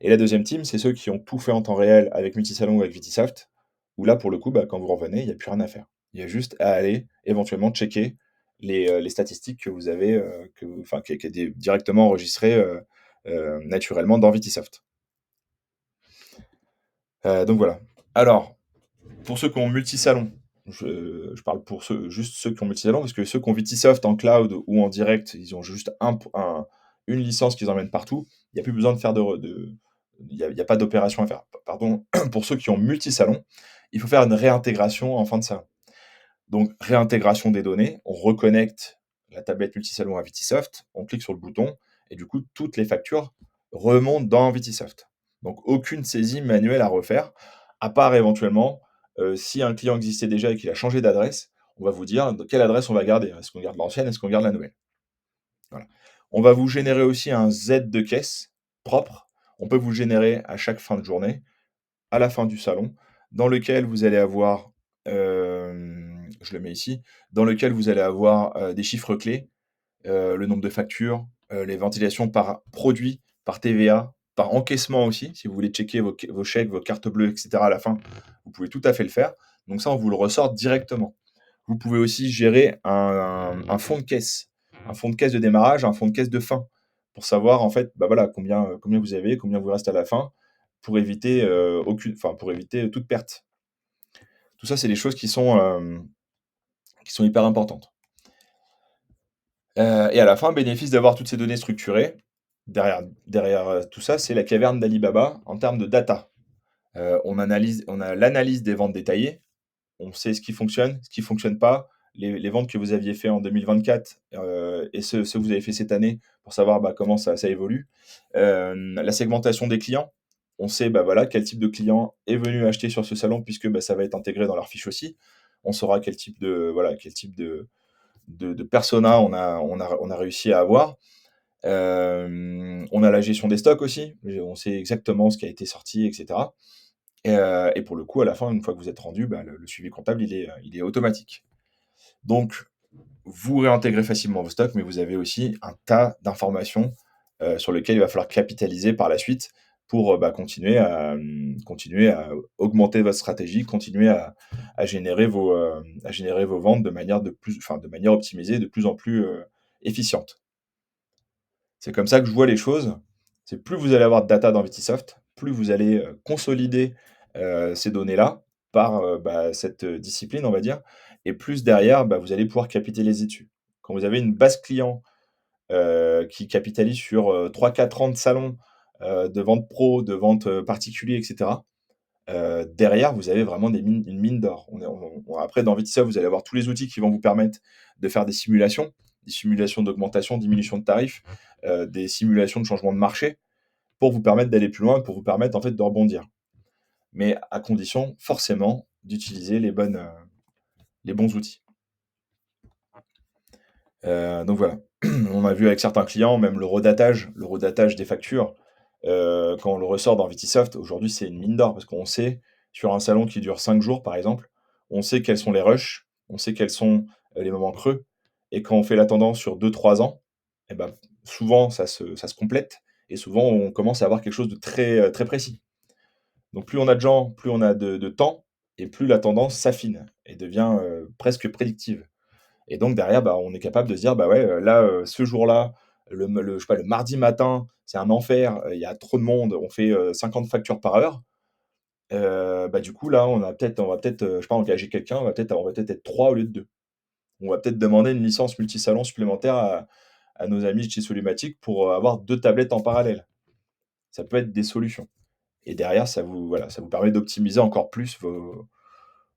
Et la deuxième team, c'est ceux qui ont tout fait en temps réel avec Multisalon ou avec Vitisoft, où là, pour le coup, bah, quand vous revenez, il y a plus rien à faire. Il y a juste à aller éventuellement checker les statistiques que vous avez, enfin, qui étaient directement enregistrées, naturellement dans Vitisoft. Donc voilà. Alors, pour ceux qui ont Multisalon, je parle pour juste ceux qui ont Multisalon, parce que ceux qui ont Vitisoft en cloud ou en direct, ils ont juste une licence qu'ils emmènent partout. Il y a plus besoin de faire il y a pas d'opération à faire. Pardon. Pour ceux qui ont Multisalon, il faut faire une réintégration en fin de salon. Donc réintégration des données, on reconnecte la tablette Multisalon à Vitisoft, on clique sur le bouton et du coup, toutes les factures remontent dans Vitisoft. Donc aucune saisie manuelle à refaire, à part éventuellement, si un client existait déjà et qu'il a changé d'adresse, on va vous dire de quelle adresse on va garder. Est-ce qu'on garde l'ancienne? Est-ce qu'on garde la nouvelle? Voilà. On va vous générer aussi un Z de caisse propre. On peut vous le générer à chaque fin de journée, à la fin du salon, dans lequel vous allez avoir, je le mets ici, dans lequel vous allez avoir, des chiffres clés, le nombre de factures, les ventilations par produit, par TVA, par encaissement aussi. Si vous voulez checker vos chèques, vos cartes bleues et cetera à la fin, vous pouvez tout à fait le faire. Donc ça, on vous le ressort directement. Vous pouvez aussi gérer un fonds de caisse. un fonds de caisse de démarrage, un fonds de caisse de fin, pour savoir en fait, bah, voilà, combien vous avez, combien vous reste à la fin, pour éviter, pour éviter toute perte. Tout ça, c'est des choses qui sont hyper importantes. Et à la fin, bénéfice d'avoir toutes ces données structurées, derrière tout ça, c'est la caverne d'Ali Baba en termes de data. On a l'analyse des ventes détaillées, on sait ce qui fonctionne pas, les ventes que vous aviez fait en 2024, et ce que vous avez fait cette année pour savoir, bah, comment ça évolue. La segmentation des clients, on sait, bah, voilà, quel type de client est venu acheter sur ce salon puisque, bah, ça va être intégré dans leur fiche aussi. On saura quel type de persona on a réussi à avoir. On a la gestion des stocks aussi, on sait exactement ce qui a été sorti et cetera. Et pour le coup, à la fin, une fois que vous êtes rendu, bah, le suivi comptable, il est automatique. Donc, vous réintégrez facilement vos stocks, mais vous avez aussi un tas d'informations sur lesquelles il va falloir capitaliser par la suite pour bah, continuer à augmenter votre stratégie, continuer à générer vos ventes de manière optimisée, de plus en plus efficiente. C'est comme ça que je vois les choses. C'est plus vous allez avoir de data dans Vitisoft, plus vous allez consolider ces données-là par bah, cette discipline, on va dire, et plus derrière, bah, vous allez pouvoir capitaliser dessus. Quand vous avez une base client qui capitalise sur 3-4 ans de salon, de vente pro, de vente particulier, etc., derrière, vous avez vraiment une mine d'or. Après, dans Vitisoft, vous allez avoir tous les outils qui vont vous permettre de faire des simulations d'augmentation, diminution de tarifs, des simulations de changement de marché, pour vous permettre d'aller plus loin, pour vous permettre en fait de rebondir. Mais à condition, forcément, d'utiliser les bons outils. Donc voilà. On a vu avec certains clients, même le redatage des factures, quand on le ressort dans Vitisoft, aujourd'hui, c'est une mine d'or parce qu'on sait, sur un salon qui dure 5 jours, par exemple, on sait quels sont les rushs, on sait quels sont les moments creux. Et quand on fait la tendance sur 2-3 ans, et ben, souvent, ça se complète. Et souvent, on commence à avoir quelque chose de très précis. Donc, plus on a de gens, plus on a de temps, et plus la tendance s'affine et devient presque prédictive. Et donc derrière, bah, on est capable de se dire: «Bah, ouais, là, ce jour-là, je sais pas, le mardi matin, c'est un enfer, il y a trop de monde, on fait, 50 factures par heure». Bah, du coup, là, on va peut-être, je sais pas, engager quelqu'un, on va peut-être être 3 au lieu de 2. On va peut-être demander une licence multisalon supplémentaire à nos amis de chez Solumatic pour, avoir 2 tablettes en parallèle. Ça peut être des solutions. Et derrière, ça vous permet d'optimiser encore plus vos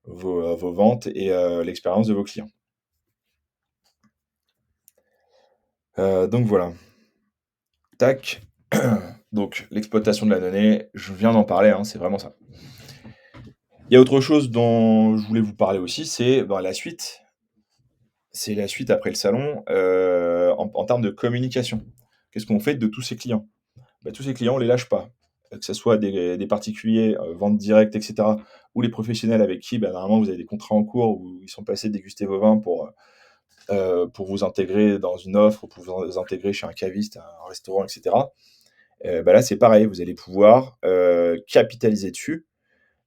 ventes et l'expérience de vos clients. Donc voilà. Tac. Donc, l'exploitation de la donnée, je viens d'en parler, hein, c'est vraiment ça. Il y a autre chose dont je voulais vous parler aussi, c'est bah, la suite. C'est la suite après le salon, en termes de communication. Qu'est-ce qu'on fait de tous ces clients? Bah, tous ces clients, on les lâche pas. Que ce soit des particuliers, vente directe, et cetera, ou les professionnels avec qui, bah, normalement, vous avez des contrats en cours où ils sont passés déguster vos vins pour vous intégrer dans une offre, ou pour vous intégrer chez un caviste, un restaurant, et cetera. Bah, là, c'est pareil, vous allez pouvoir, capitaliser dessus,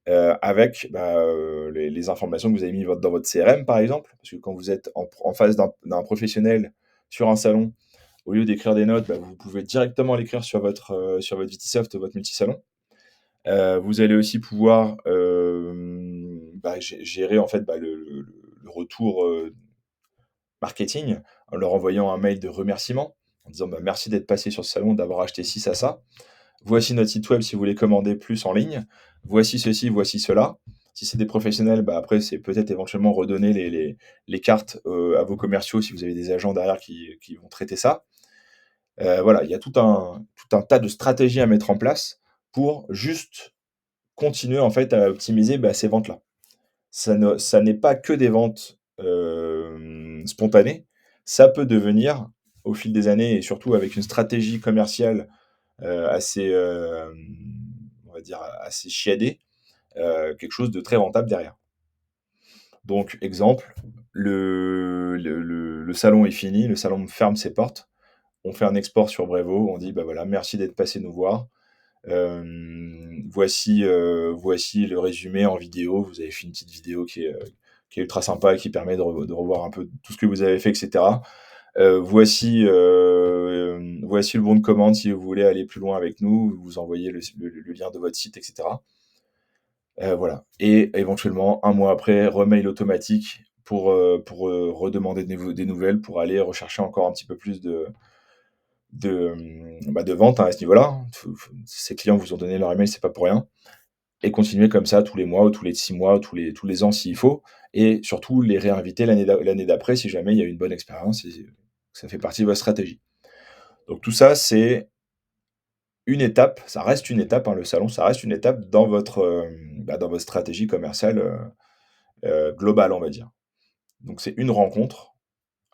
avec, bah, les informations que vous avez mis dans votre CRM, par exemple. Parce que quand vous êtes en face d'un professionnel sur un salon, au lieu d'écrire des notes, bah, vous pouvez directement l'écrire sur votre Vitisoft, votre multisalon. Vous allez aussi pouvoir, bah, gérer en fait, bah, le retour, marketing, en leur envoyant un mail de remerciement, en disant: «Bah, merci d'être passé sur ce salon, d'avoir acheté ci, ça. Voici notre site web si vous voulez commander plus en ligne. Voici ceci, voici cela». Si c'est des professionnels, bah, après, c'est peut-être éventuellement redonner les cartes à vos commerciaux si vous avez des agents derrière qui vont traiter ça. Voilà, il y a tout un tas de stratégies à mettre en place pour juste continuer en fait à optimiser bah, ces ventes-là. Ça n'est pas que des ventes spontanées. Ça peut devenir, au fil des années et surtout avec une stratégie commerciale assez, on va dire, assez chiadée, quelque chose de très rentable derrière. Donc, exemple, le salon est fini, le salon ferme ses portes. On fait un export sur Brevo, on dit bah voilà, merci d'être passé nous voir. Voici le résumé en vidéo. Vous avez fait une petite vidéo qui est ultra sympa et qui permet de revoir un peu tout ce que vous avez fait, etc. Voici le bon de commande si vous voulez aller plus loin avec nous, vous envoyez le lien de votre site, et cetera. Voilà, et éventuellement, un mois après, remail automatique redemander des nouvelles, pour aller rechercher encore un petit peu plus de ventes, hein, à ce niveau-là. Ces clients vous ont donné leur email, c'est pas pour rien, et continuer comme ça tous les mois ou tous les 6 mois, ou tous les ans s'il faut, et surtout les réinviter l'année d'après si jamais il y a eu une bonne expérience et que ça fait partie de votre stratégie. Donc tout ça, c'est une étape, ça reste une étape, hein, le salon, ça reste une étape dans votre stratégie commerciale, globale, on va dire. Donc c'est une rencontre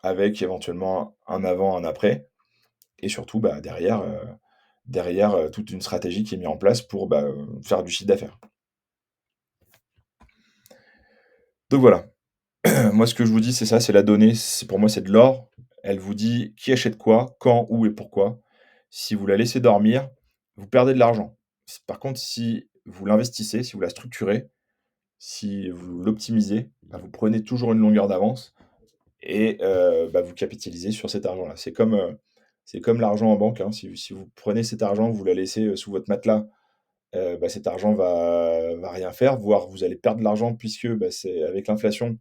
avec éventuellement un avant, un après, et surtout, derrière, toute une stratégie qui est mise en place pour, faire du chiffre d'affaires. Donc voilà. Moi, ce que je vous dis, c'est ça, c'est la donnée, pour moi, c'est de l'or. Elle vous dit qui achète quoi, quand, où et pourquoi. Si vous la laissez dormir, vous perdez de l'argent. Par contre, si vous l'investissez, si vous la structurez, si vous l'optimisez, vous prenez toujours une longueur d'avance, et vous capitalisez sur cet argent-là. C'est comme l'argent en banque, hein. Si vous prenez cet argent, vous la laissez, sous votre matelas, cet argent va rien faire, voire vous allez perdre de l'argent, puisque, c'est avec l'inflation,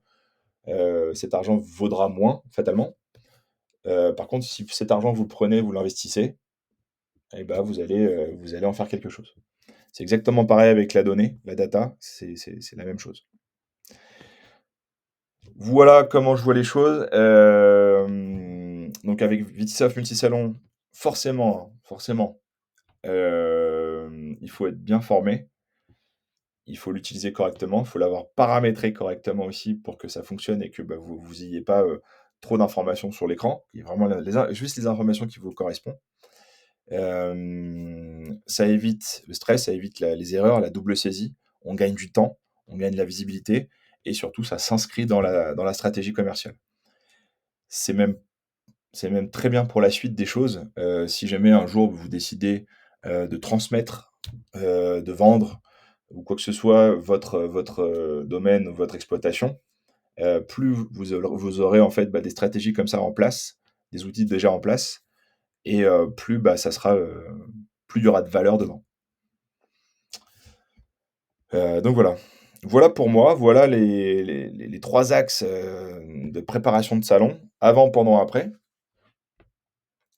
cet argent vaudra moins fatalement. Par contre, si cet argent vous le prenez, vous l'investissez, et vous allez en faire quelque chose. C'est exactement pareil avec la donnée, la data, c'est la même chose. Voilà comment je vois les choses. Donc avec Vitisoft Multisalon, forcément, il faut être bien formé. Il faut l'utiliser correctement, il faut l'avoir paramétré correctement aussi pour que ça fonctionne et que, vous ayez pas, trop d'informations sur l'écran. Il y a vraiment juste les informations qui vous correspondent. Ça évite le stress, ça évite les erreurs, la double saisie. On gagne du temps, on gagne de la visibilité, et surtout ça s'inscrit dans la stratégie commerciale. C'est même c'est même très bien pour la suite des choses, si jamais un jour vous décidez, de transmettre, de vendre ou quoi que ce soit votre domaine ou votre exploitation, plus vous aurez en fait, des stratégies comme ça en place, des outils déjà en place, et ça sera, plus il y aura de valeur dedans. Donc voilà. Voilà pour moi, voilà les 3 axes, de préparation de salon, avant, pendant, après,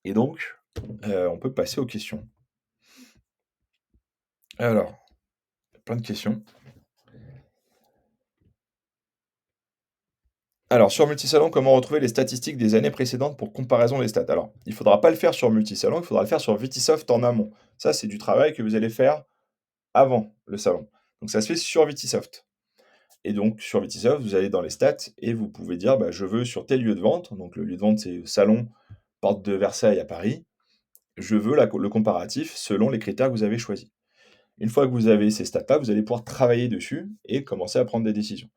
et donc, on peut passer aux questions. Alors, plein de questions. Alors, sur Multisalon, comment retrouver les statistiques des années précédentes pour comparaison des stats? Alors, il ne faudra pas le faire sur Multisalon, il faudra le faire sur Vitisoft en amont. Ça, c'est du travail que vous allez faire avant le salon. Donc ça se fait sur Vitisoft. Et donc sur Vitisoft, vous allez dans les stats et vous pouvez dire, je veux sur tel lieu de vente, donc le lieu de vente c'est salon, porte de Versailles à Paris, je veux le comparatif selon les critères que vous avez choisis. Une fois que vous avez ces stats-là, vous allez pouvoir travailler dessus et commencer à prendre des décisions.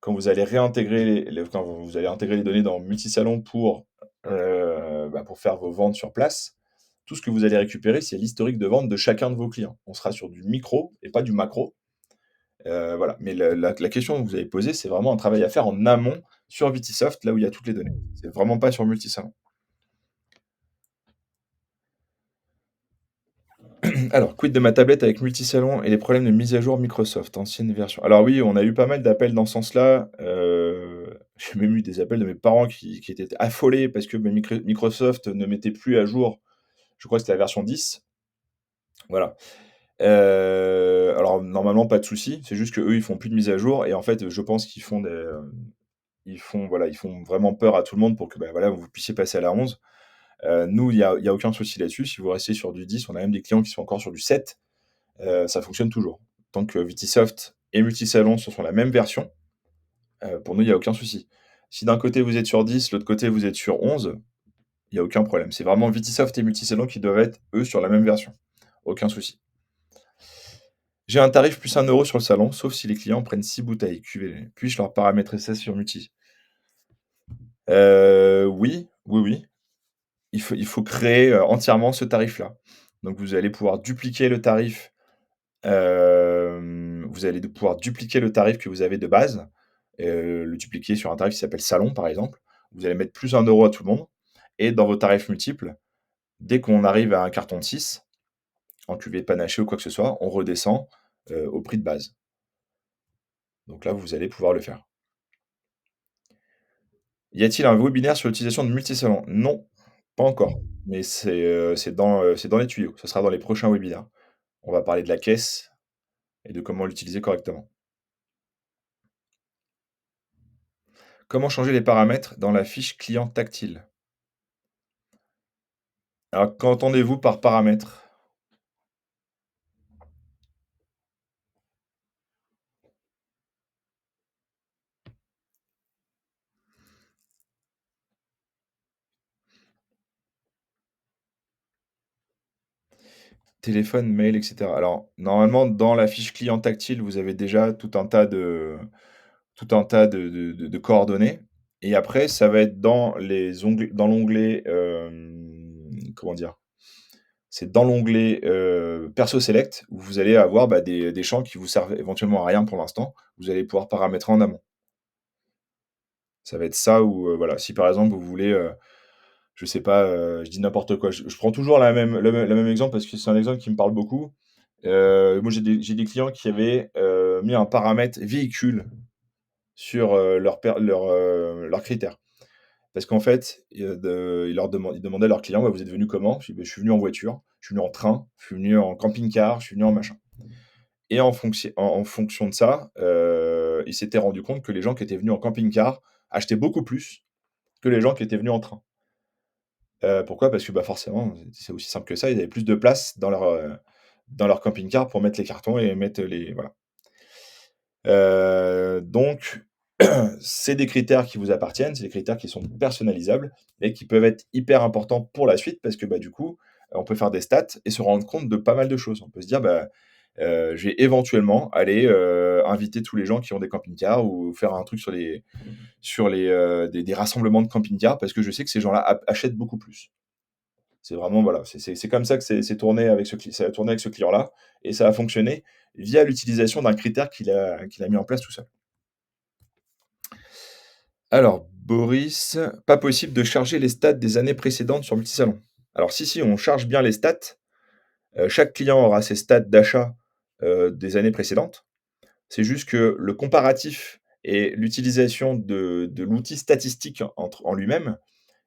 Quand vous allez réintégrer quand vous allez intégrer les données dans Multisalon pour faire vos ventes sur place, tout ce que vous allez récupérer, c'est l'historique de vente de chacun de vos clients. On sera sur du micro et pas du macro. Voilà. Mais la question que vous avez posée, c'est vraiment un travail à faire en amont sur Vitisoft, là où il y a toutes les données. C'est vraiment pas sur Multisalon. Alors, quid de ma tablette avec Multisalon et les problèmes de mise à jour Microsoft, ancienne version? Alors oui, on a eu pas mal d'appels dans ce sens-là. J'ai même eu des appels de mes parents qui étaient affolés parce que Microsoft ne mettait plus à jour, je crois que c'était la version 10. Voilà. Alors normalement, pas de souci, c'est juste qu'eux, ils font plus de mise à jour, et en fait, je pense qu'ils font ils font vraiment peur à tout le monde pour que, voilà, vous puissiez passer à la 11. Nous, il y a aucun souci là-dessus. Si vous restez sur du 10, on a même des clients qui sont encore sur du 7. Ça fonctionne toujours. Tant que Vitisoft et Multisalon sont sur la même version, pour nous, il y a aucun souci. Si d'un côté vous êtes sur 10, l'autre côté vous êtes sur 11, il y a aucun problème. C'est vraiment Vitisoft et Multisalon qui doivent être, eux, sur la même version. Aucun souci. J'ai un tarif plus 1 € sur le salon, sauf si les clients prennent 6 bouteilles. Puis-je leur paramétrer ça sur Multi? Oui, oui, oui. Il faut créer, entièrement ce tarif-là. Donc vous allez pouvoir dupliquer le tarif, que vous avez de base, le dupliquer sur un tarif qui s'appelle salon, par exemple, vous allez mettre plus 1 € à tout le monde. Et dans vos tarifs multiples, dès qu'on arrive à un carton de 6, en cuvée panaché ou quoi que ce soit, on redescend au prix de base. Donc là, vous allez pouvoir le faire. Y a-t-il un webinaire sur l'utilisation de multisalons? Non, pas encore, mais c'est dans les tuyaux. Ce sera dans les prochains webinaires. On va parler de la caisse et de comment l'utiliser correctement. Comment changer les paramètres dans la fiche client tactile? Alors, qu'entendez-vous par paramètres? Téléphone, mail, et cetera. Alors, normalement, dans la fiche client tactile, vous avez déjà tout un tas de coordonnées et après ça va être dans l'onglet, comment dire? C'est dans l'onglet, perso select où vous allez avoir, bah, des champs qui vous servent éventuellement à rien pour l'instant. Vous allez pouvoir paramétrer en amont. Ça va être ça ou, voilà, si par exemple vous voulez, je sais pas, je dis n'importe quoi, je prends toujours la même exemple parce que c'est un exemple qui me parle beaucoup. Moi j'ai des clients qui avaient, mis un paramètre véhicule sur, leurs critères. Parce qu'en fait, ils demandaient à leurs clients: «Bah, vous êtes venus comment?» Je dis: «Beh, je suis venu en voiture, je suis venu en train, je suis venu en camping-car, je suis venu en machin». Et en fonction de ça, ils s'étaient rendus compte que les gens qui étaient venus en camping-car achetaient beaucoup plus que les gens qui étaient venus en train. Pourquoi? Parce que, bah, forcément, c'est aussi simple que ça, ils avaient plus de place dans leur camping-car pour mettre les cartons et mettre les voilà. Donc c'est des critères qui vous appartiennent, c'est des critères qui sont personnalisables et qui peuvent être hyper importants pour la suite parce que, bah, du coup, on peut faire des stats et se rendre compte de pas mal de choses. On peut se dire: «Bah, je vais éventuellement aller, inviter tous les gens qui ont des camping-cars ou faire un truc sur les des rassemblements de camping-cars parce que je sais que ces gens-là achètent beaucoup plus». C'est vraiment voilà, c'est comme ça que c'est tourné avec ça a tourné avec ce client-là et ça a fonctionné via l'utilisation d'un critère qu'il a mis en place tout seul. Alors, Boris, pas possible de charger les stats des années précédentes sur Multisalon. Alors si, on charge bien les stats, chaque client aura ses stats d'achat, des années précédentes. C'est juste que le comparatif et l'utilisation de l'outil statistique en lui-même,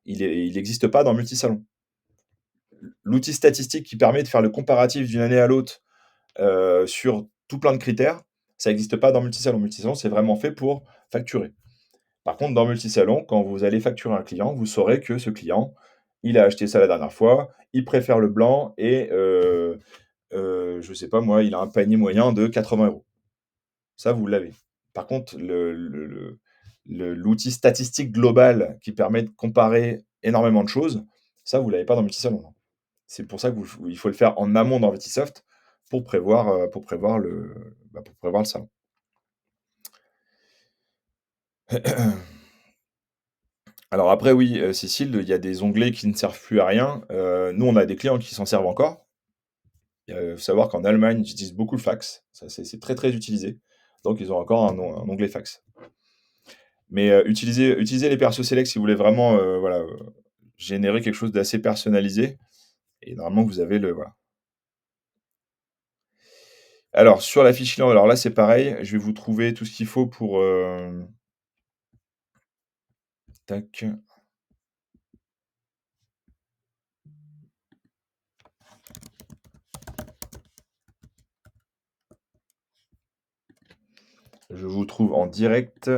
il existe pas dans Multisalon. L'outil statistique qui permet de faire le comparatif d'une année à l'autre, sur tout plein de critères, ça existe pas dans Multisalon. Multisalon, c'est vraiment fait pour facturer. Par contre, dans Multisalon, quand vous allez facturer un client, vous saurez que ce client, il a acheté ça la dernière fois, il préfère le blanc et je sais pas moi, il a un panier moyen de 80 €. Ça, vous l'avez. Par contre, l'outil statistique global qui permet de comparer énormément de choses, ça, vous l'avez pas dans Multisalon, non. C'est pour ça il faut le faire en amont dans Multisoft pour prévoir le salon. Alors après oui, Cécile, il y a des onglets qui ne servent plus à rien. Nous, on a des clients qui s'en servent encore. Faut savoir qu'en Allemagne, ils utilisent beaucoup le fax. Ça, c'est très, très utilisé. Donc ils ont encore un onglet fax. Mais, utilisez les perso select si vous voulez vraiment, voilà, générer quelque chose d'assez personnalisé et normalement vous avez le voilà. Alors sur la fiche client, alors là, c'est pareil, je vais vous trouver tout ce qu'il faut pour, tac, je vous trouve en direct.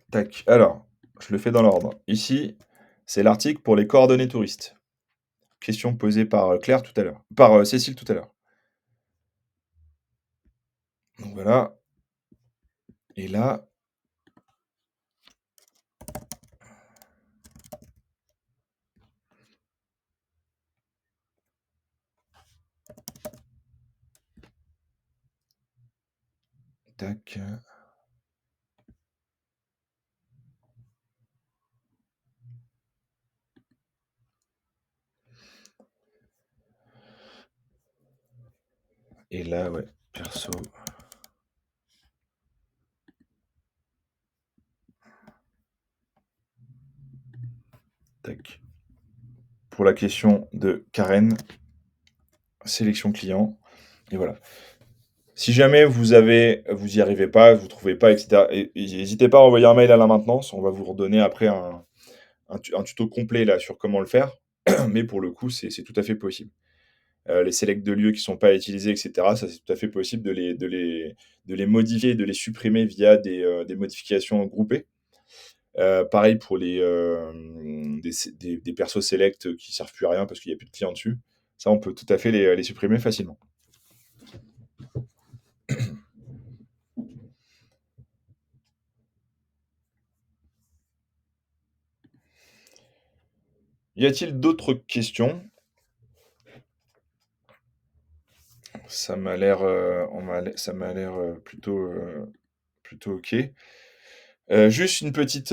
Tac, alors, je le fais dans l'ordre. Ici, c'est l'article pour les coordonnées touristes. Question posée par, Claire tout à l'heure par, Cécile tout à l'heure. Donc voilà et là, tac, Et là, ouais, perso. Tac. Pour la question de Karen, sélection client. Et voilà. Si jamais vous y arrivez pas, vous trouvez pas, etc., n'hésitez pas à envoyer un mail à la maintenance. On va vous redonner après un tuto complet là sur comment le faire. Mais pour le coup, c'est tout à fait possible. Les selects de lieux qui sont pas utilisés, etc., ça c'est tout à fait possible de les modifier, de les supprimer via des modifications groupées. Pareil pour des persos select qui servent plus à rien parce qu'il n'y a plus de clients dessus. Ça, on peut tout à fait les supprimer facilement. Y a-t-il d'autres questions? Ça m'a l'air, ça m'a l'air plutôt OK. Juste une petite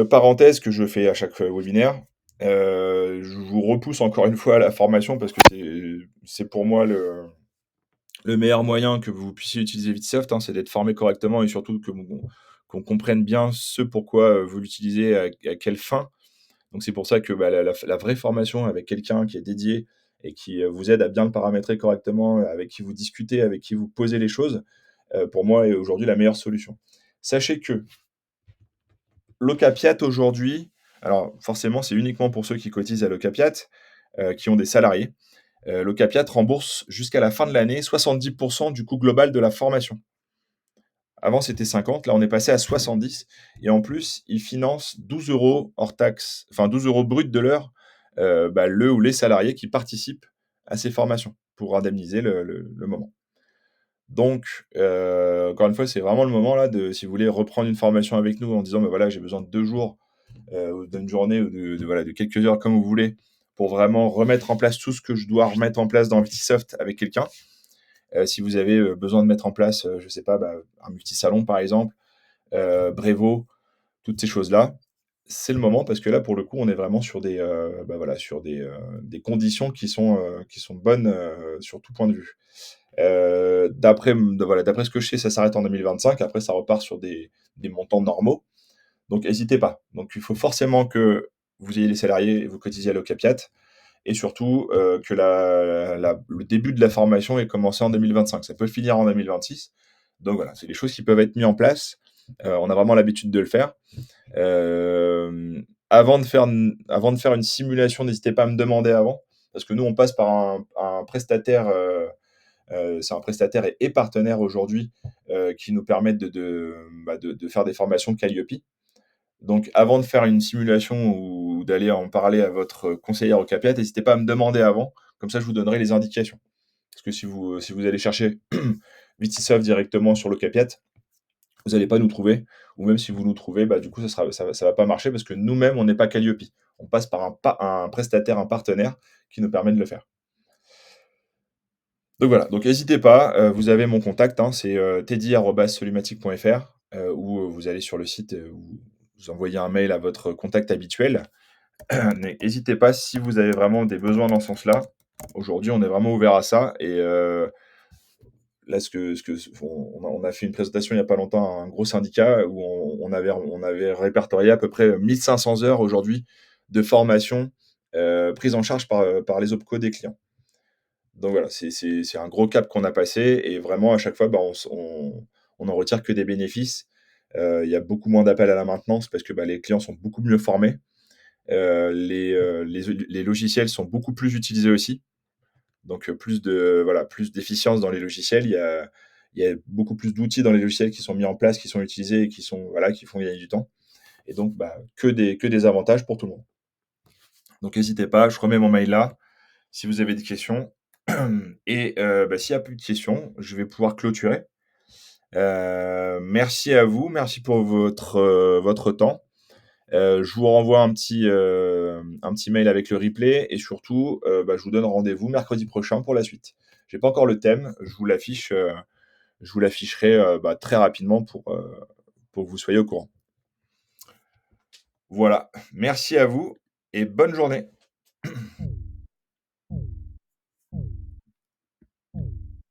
parenthèse que je fais à chaque webinaire. Je vous repousse encore une fois à la formation parce que c'est pour moi le meilleur moyen que vous puissiez utiliser Vitsoft, hein, c'est d'être formé correctement et surtout qu'on comprenne bien ce pourquoi vous l'utilisez, à quelle fin. Donc c'est pour ça que bah, la vraie formation avec quelqu'un qui est dédié et qui vous aide à bien le paramétrer correctement, avec qui vous discutez, avec qui vous posez les choses, pour moi est aujourd'hui la meilleure solution. Sachez que l'Ocapiat aujourd'hui, alors forcément c'est uniquement pour ceux qui cotisent à l'Ocapiat, qui ont des salariés. L'Ocapiat rembourse jusqu'à la fin de l'année 70% du coût global de la formation. Avant, c'était 50, là, on est passé à 70. Et en plus, il finance 12 euros hors taxe, enfin 12 euros brut de l'heure, bah, le ou les salariés qui participent à ces formations pour indemniser le moment. Donc, encore une fois, c'est vraiment le moment là de, si vous voulez reprendre une formation avec nous en disant, bah, voilà, j'ai besoin de 2 jours, ou d'une journée, ou voilà, de quelques heures comme vous voulez, pour vraiment remettre en place tout ce que je dois remettre en place dans Vitisoft avec quelqu'un. Si vous avez besoin de mettre en place, je ne sais pas, bah, un multisalon par exemple, Brevo, toutes ces choses-là, c'est le moment parce que là, pour le coup, on est vraiment sur bah, voilà, sur des conditions qui sont bonnes sur tout point de vue. D'après ce que je sais, ça s'arrête en 2025. Après, ça repart sur des montants normaux. Donc, n'hésitez pas. Donc, il faut forcément que vous ayez les salariés et vous cotisiez à l'Ocapiat. Et surtout, que le début de la formation ait commencé en 2025. Ça peut finir en 2026. Donc voilà, c'est des choses qui peuvent être mises en place. On a vraiment l'habitude de le faire. Avant de faire une simulation, n'hésitez pas à me demander avant, parce que nous, on passe par un prestataire, c'est un prestataire et partenaire aujourd'hui, qui nous permettent de faire des formations Calliope. Donc, avant de faire une simulation ou d'aller en parler à votre conseillère au CAPIAT, n'hésitez pas à me demander avant. Comme ça, je vous donnerai les indications. Parce que si vous allez chercher Vitisoft directement sur le CAPIAT, vous n'allez pas nous trouver. Ou même si vous nous trouvez, bah, du coup, ça va pas marcher parce que nous-mêmes, on n'est pas Calliope. On passe par un prestataire, un partenaire qui nous permet de le faire. Donc voilà, donc n'hésitez pas, vous avez mon contact, hein, c'est teddy@solumatic.fr, ou vous allez sur le site, vous envoyez un mail à votre contact habituel. N'hésitez pas si vous avez vraiment des besoins dans ce sens-là. Aujourd'hui, on est vraiment ouvert à ça. Et là, on a fait une présentation il n'y a pas longtemps à un gros syndicat où on avait répertorié à peu près 1500 heures aujourd'hui de formation prise en charge par les OPCO des clients. Donc voilà, c'est un gros cap qu'on a passé et vraiment à chaque fois, bah, on en retire que des bénéfices. Il y a beaucoup moins d'appels à la maintenance parce que bah, les clients sont beaucoup mieux formés. Les logiciels sont beaucoup plus utilisés aussi. Donc, plus d'efficience dans les logiciels. Il y a beaucoup plus d'outils dans les logiciels qui sont mis en place, qui sont utilisés et qui font gagner du temps. Et donc, bah, que des avantages pour tout le monde. Donc, n'hésitez pas, je remets mon mail là si vous avez des questions. Et bah, s'il n'y a plus de questions, je vais pouvoir clôturer. Merci à vous, merci pour votre temps. Je vous renvoie un petit mail avec le replay et surtout, bah, je vous donne rendez-vous mercredi prochain pour la suite. J'ai pas encore le thème, je vous l'afficherai bah, très rapidement pour que vous soyez au courant. Voilà, merci à vous et bonne journée.